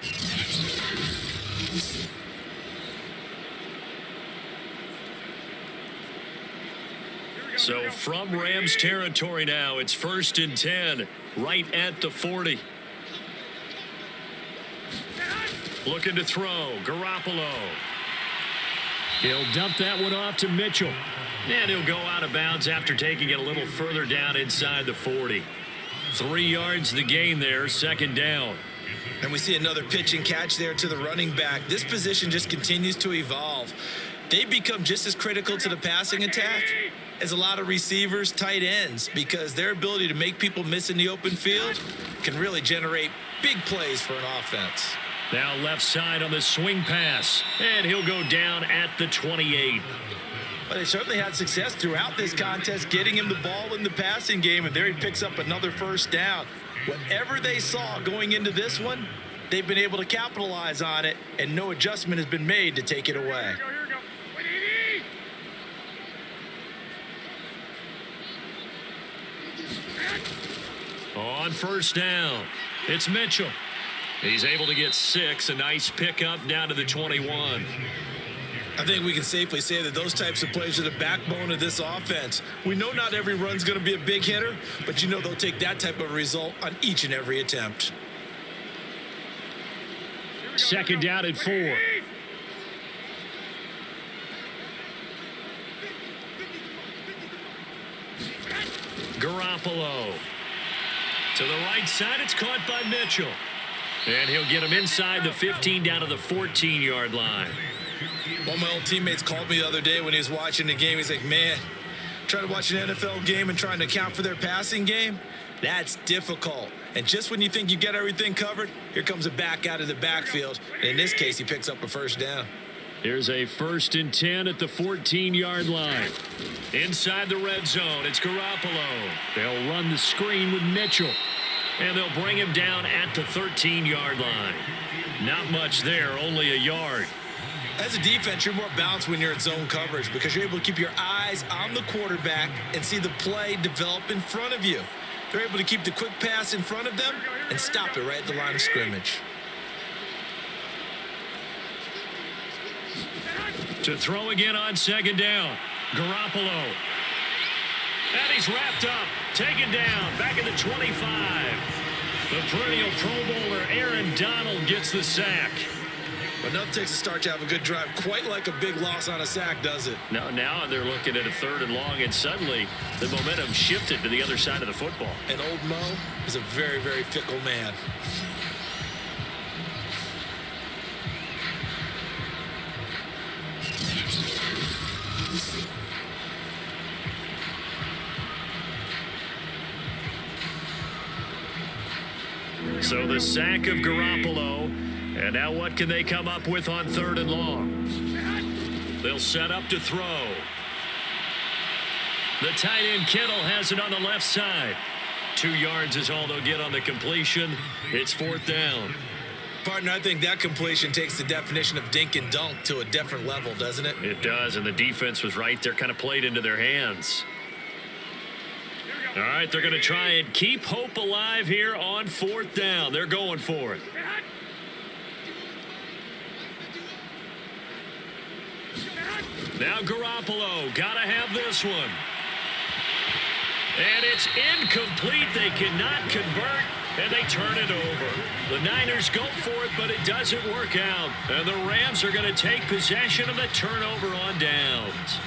So from Rams territory now, it's 1st and 10, right at the 40. Looking to throw, Garoppolo. He'll dump that one off to Mitchell. And he'll go out of bounds after taking it a little further down inside the 40. 3 yards the gain there, 2nd down. And we see another pitch and catch there to the running back. This position just continues to evolve. They become just as critical to the passing attack as a lot of receivers, tight ends, because their ability to make people miss in the open field can really generate big plays for an offense. Now left side on the swing pass, and he'll go down at the 28. But they certainly had success throughout this contest, getting him the ball in the passing game, and there he picks up another first down. Whatever they saw going into this one, they've been able to capitalize on it, and no adjustment has been made to take it away. On first down, it's Mitchell. He's able to get 6, a nice pickup down to the 21. I think we can safely say that those types of plays are the backbone of this offense. We know not every run's going to be a big hitter, but you know they'll take that type of result on each and every attempt. 2nd down and 4. Garoppolo. To the right side, it's caught by Mitchell. And he'll get him inside the 15 down to the 14-yard line. One of my old teammates called me the other day when he was watching the game. He's like, man, trying to watch an NFL game and trying to account for their passing game, that's difficult. And just when you think you get everything covered, here comes a back out of the backfield. And in this case, he picks up a first down. Here's a 1st and 10 at the 14-yard line. Inside the red zone, it's Garoppolo. They'll run the screen with Mitchell. And they'll bring him down at the 13-yard line. Not much there, only a yard. As a defense, you're more balanced when you're in zone coverage because you're able to keep your eyes on the quarterback and see the play develop in front of you. They're able to keep the quick pass in front of them and stop it right at the line of scrimmage. To throw again on second down. Garoppolo. And he's wrapped up. Taken down. Back at the 25. The perennial Pro Bowler Aaron Donald gets the sack. But nothing takes a start to have a good drive quite like a big loss on a sack, does it? No, now they're looking at a 3rd and long, and suddenly the momentum shifted to the other side of the football. And old Mo is a very, very fickle man. So the sack of Garoppolo, and now what can they come up with on 3rd and long? They'll set up to throw. The tight end Kittle has it on the left side. 2 yards is all they'll get on the completion. It's 4th down. Partner, I think that completion takes the definition of dink and dunk to a different level, doesn't it? It does, and the defense was right there, kind of played into their hands. All right, they're going to try and keep hope alive here on 4th down. They're going for it. Now Garoppolo, got to have this one. And it's incomplete. They cannot convert, and they turn it over. The Niners go for it, but it doesn't work out. And the Rams are going to take possession of the turnover on downs.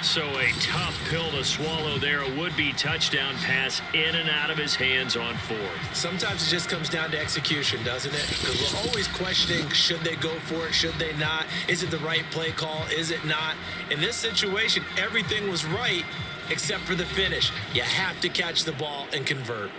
So a tough pill to swallow there. A would-be touchdown pass in and out of his hands on 4th. Sometimes it just comes down to execution, doesn't it? Because we're always questioning, should they go for it, should they not? Is it the right play call, is it not? In this situation, everything was right except for the finish. You have to catch the ball and convert.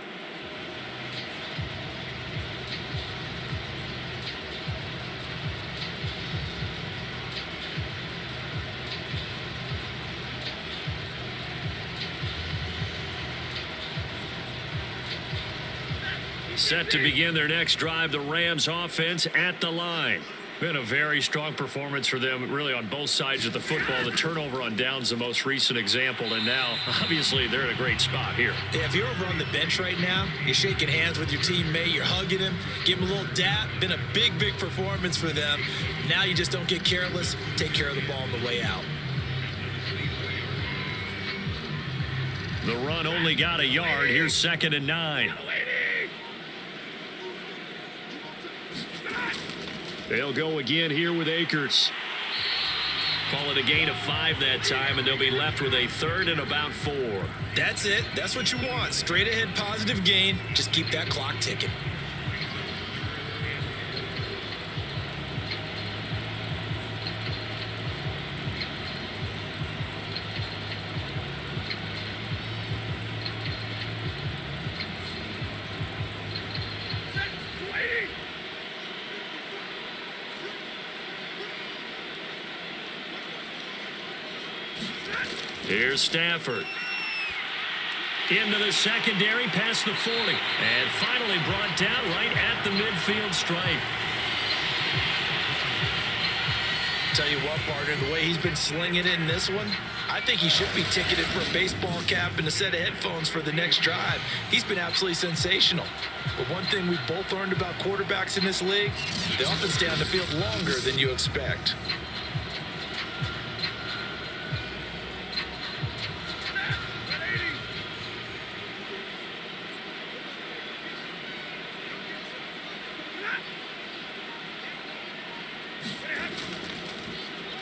Set to begin their next drive, the Rams offense at the line. Been a very strong performance for them, really, on both sides of the football. The turnover on downs, the most recent example, and now, obviously, they're in a great spot here. Yeah, if you're over on the bench right now, you're shaking hands with your teammate, you're hugging him, give him a little dap. Been a big, big performance for them. Now you just don't get careless. Take care of the ball on the way out. The run only got a yard. Here's 2nd and 9. They'll go again here with Akers. Call it a gain of 5 that time, and they'll be left with a 3rd and about 4. That's it. That's what you want. Straight ahead positive gain. Just keep that clock ticking. Here's Stafford. Into the secondary, past the 40. And finally brought down right at the midfield stripe. Tell you what, partner, the way he's been slinging it in this one, I think he should be ticketed for a baseball cap and a set of headphones for the next drive. He's been absolutely sensational. But one thing we've both learned about quarterbacks in this league, they often stay on the field longer than you expect.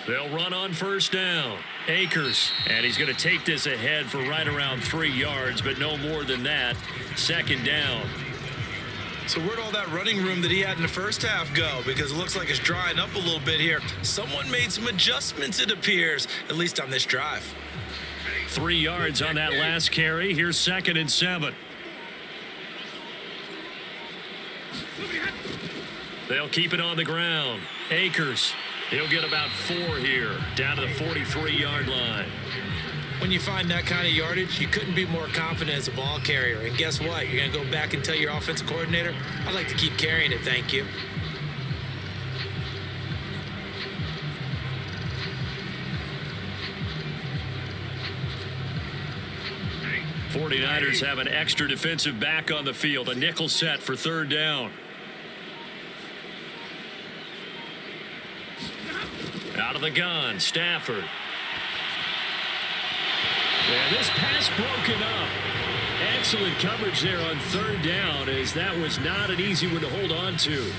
They'll run on 1st down. Akers, and he's going to take this ahead for right around 3 yards, but no more than that. 2nd down. So where'd all that running room that he had in the first half go? Because it looks like it's drying up a little bit here. Someone made some adjustments, it appears, at least on this drive. 3 yards on that last carry. Here's 2nd and 7. They'll keep it on the ground. Akers. He'll get about 4 here, down to the 43-yard line. When you find that kind of yardage, you couldn't be more confident as a ball carrier. And guess what? You're going to go back and tell your offensive coordinator, I'd like to keep carrying it, thank you. 49ers have an extra defensive back on the field. A nickel set for third down. Out of the gun, Stafford. And this pass broken up. Excellent coverage there on third down, as that was not an easy one to hold on to.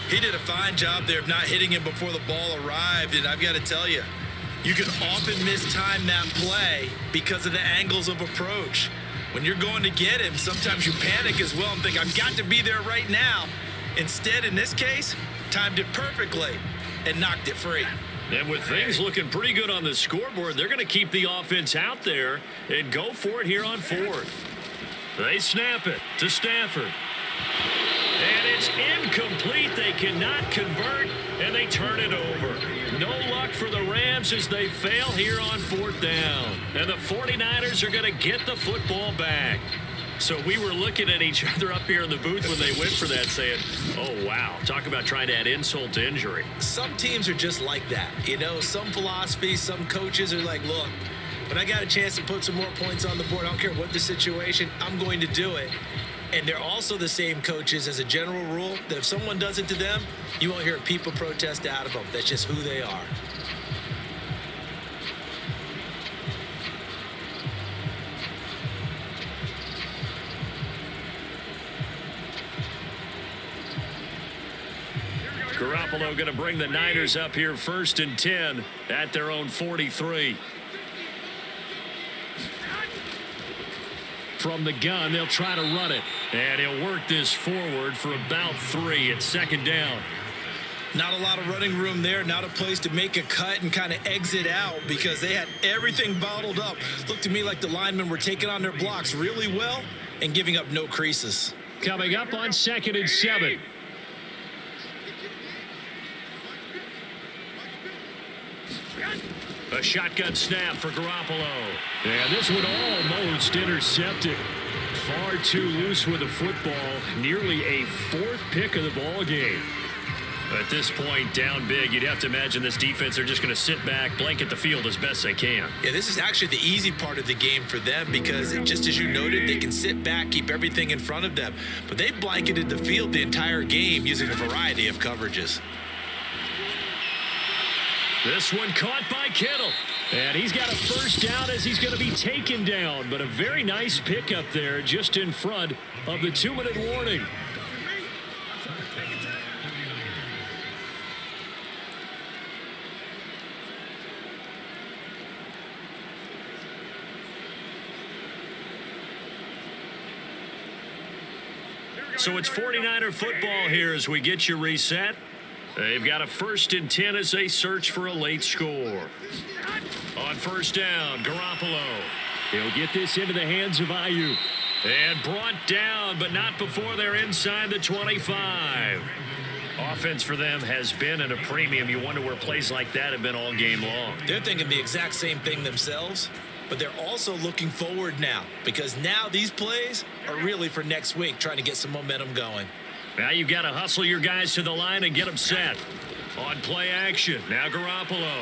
He did a fine job there of not hitting him before the ball arrived, and I've got to tell you, you can often mistime that play because of the angles of approach. When you're going to get him, sometimes you panic as well and think, I've got to be there right now. Instead, in this case, timed it perfectly and knocked it free. And with things looking pretty good on the scoreboard, they're going to keep the offense out there and go for it here on fourth. They snap it to Stafford. And it's incomplete. They cannot convert, and they turn it over. No luck for the Rams as they fail here on fourth down. And the 49ers are going to get the football back. So we were looking at each other up here in the booth when they went for that saying, oh, wow, talk about trying to add insult to injury. Some teams are just like that. You know, some philosophies, some coaches are like, look, when I got a chance to put some more points on the board, I don't care what the situation, I'm going to do it. And they're also the same coaches as a general rule that if someone does it to them, you won't hear people protest out of them. That's just who they are. Garoppolo going to bring the Niners up here 1st and 10 at their own 43. From the gun, they'll try to run it. And he'll work this forward for about 3 at 2nd down. Not a lot of running room there. Not a place to make a cut and kind of exit out because they had everything bottled up. Looked to me like the linemen were taking on their blocks really well and giving up no creases. Coming up on 2nd and 7. A shotgun snap for Garoppolo. And this one almost intercepted. Far too loose with the football. Nearly a 4th pick of the ball game. At this point, down big, you'd have to imagine this defense are just going to sit back, blanket the field as best they can. Yeah, this is actually the easy part of the game for them because, just as you noted, they can sit back, keep everything in front of them. But they've blanketed the field the entire game using a variety of coverages. This one caught by Kittle. And he's got a first down as he's going to be taken down. But a very nice pickup there just in front of the 2-minute warning. So it's 49er football here as we get you reset. They've got a 1st and 10 as they search for a late score. On 1st down, Garoppolo. He'll get this into the hands of Ayuk. And brought down, but not before they're inside the 25. Offense for them has been at a premium. You wonder where plays like that have been all game long. They're thinking the exact same thing themselves, but they're also looking forward now because now these plays are really for next week, trying to get some momentum going. Now you've got to hustle your guys to the line and get them set. On play action, now Garoppolo.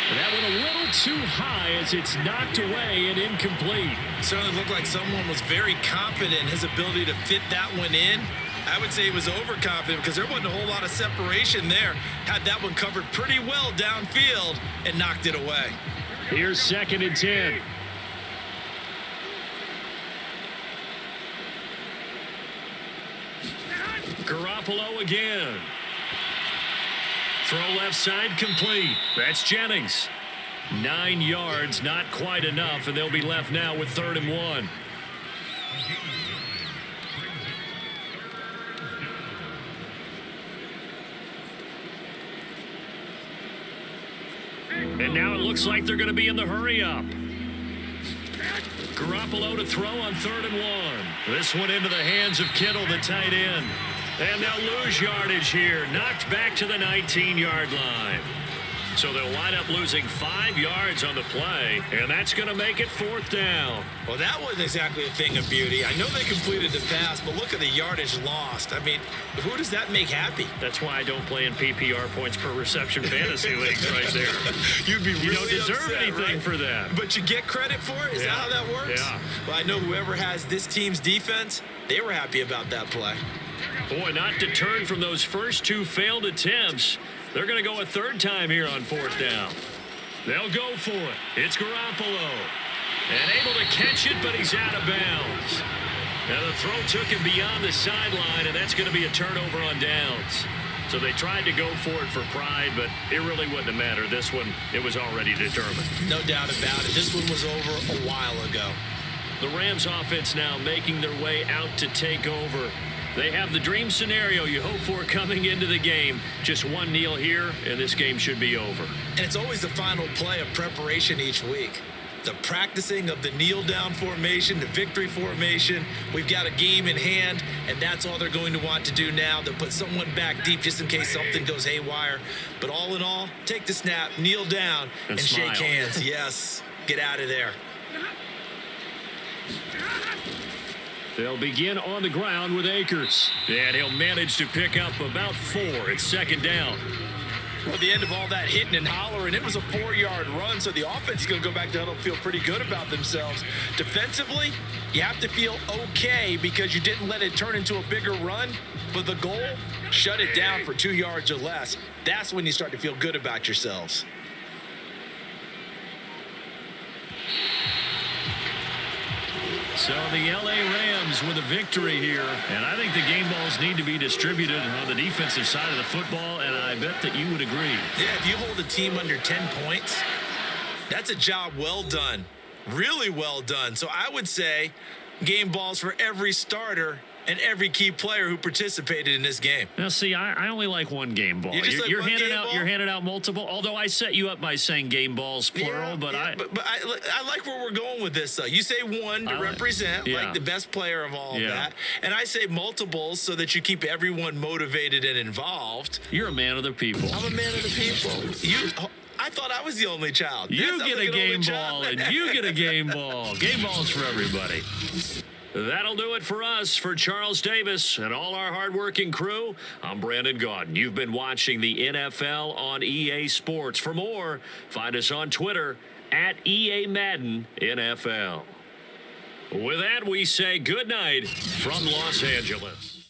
And that went a little too high as it's knocked away and incomplete. Certainly looked like someone was very confident in his ability to fit that one in. I would say he was overconfident because there wasn't a whole lot of separation there. Had that one covered pretty well downfield and knocked it away. Here's 2nd and 10. Garoppolo again. Throw left side complete. That's Jennings. 9 yards, not quite enough, and they'll be left now with 3rd and 1. And now it looks like they're going to be in the hurry up. Garoppolo to throw on 3rd and 1. This one into the hands of Kittle, the tight end. And they'll lose yardage here. Knocked back to the 19-yard line. So they'll wind up losing 5 yards on the play, and that's going to make it 4th down. Well, that wasn't exactly a thing of beauty. I know they completed the pass, but look at the yardage lost. I mean, who does that make happy? That's why I don't play in PPR points per reception fantasy leagues right there. You'd be really You don't deserve upset, anything right? for that. But you get credit for it? Is that how that works? Yeah. Well, I know whoever has this team's defense, they were happy about that play. Boy, not deterred from those first 2 failed attempts. They're going to go a 3rd time here on 4th down. They'll go for it. It's Garoppolo. And able to catch it, but he's out of bounds. Now the throw took him beyond the sideline, and that's going to be a turnover on downs. So they tried to go for it for pride, but it really wouldn't have mattered. This one, it was already determined. No doubt about it. This one was over a while ago. The Rams offense now making their way out to take over. They have the dream scenario you hope for coming into the game. Just one kneel here, and this game should be over. And it's always the final play of preparation each week. The practicing of the kneel-down formation, the victory formation. We've got a game in hand, and that's all they're going to want to do now. They'll put someone back deep just in case something goes haywire. But all in all, take the snap, kneel down, and smile. shake hands. Yes, get out of there. They'll begin on the ground with Akers. And he'll manage to pick up about 4. It's 2nd down. Well, the end of all that hitting and hollering, it was a 4-yard run, so the offense is going to go back down and feel pretty good about themselves. Defensively, you have to feel okay because you didn't let it turn into a bigger run, but the goal, shut it down for 2 yards or less. That's when you start to feel good about yourselves. So the LA Rams with a victory here. And I think the game balls need to be distributed on the defensive side of the football, and I bet that you would agree. Yeah, if you hold a team under 10 points, that's a job well done. Really well done. So I would say game balls for every starter and every key player who participated in this game. Now, see, I only like one game ball. You just like you're one handing game out ball? you're handing out multiple. Although I set you up by saying game balls plural, but I like where we're going with this, though. You say one to represent, yeah. like the best player of all Yeah. that. And I say multiples so that you keep everyone motivated and involved. You're a man of the people. I'm a man of the people. I thought I was the only child. You Yes, I'm get like a an only game child. ball, and you get a game ball. Game balls for everybody. That'll do it for us. For Charles Davis and all our hardworking crew, I'm Brandon Gaudin. You've been watching the NFL on EA Sports. For more, find us on Twitter at EA Madden NFL. With that, we say good night from Los Angeles.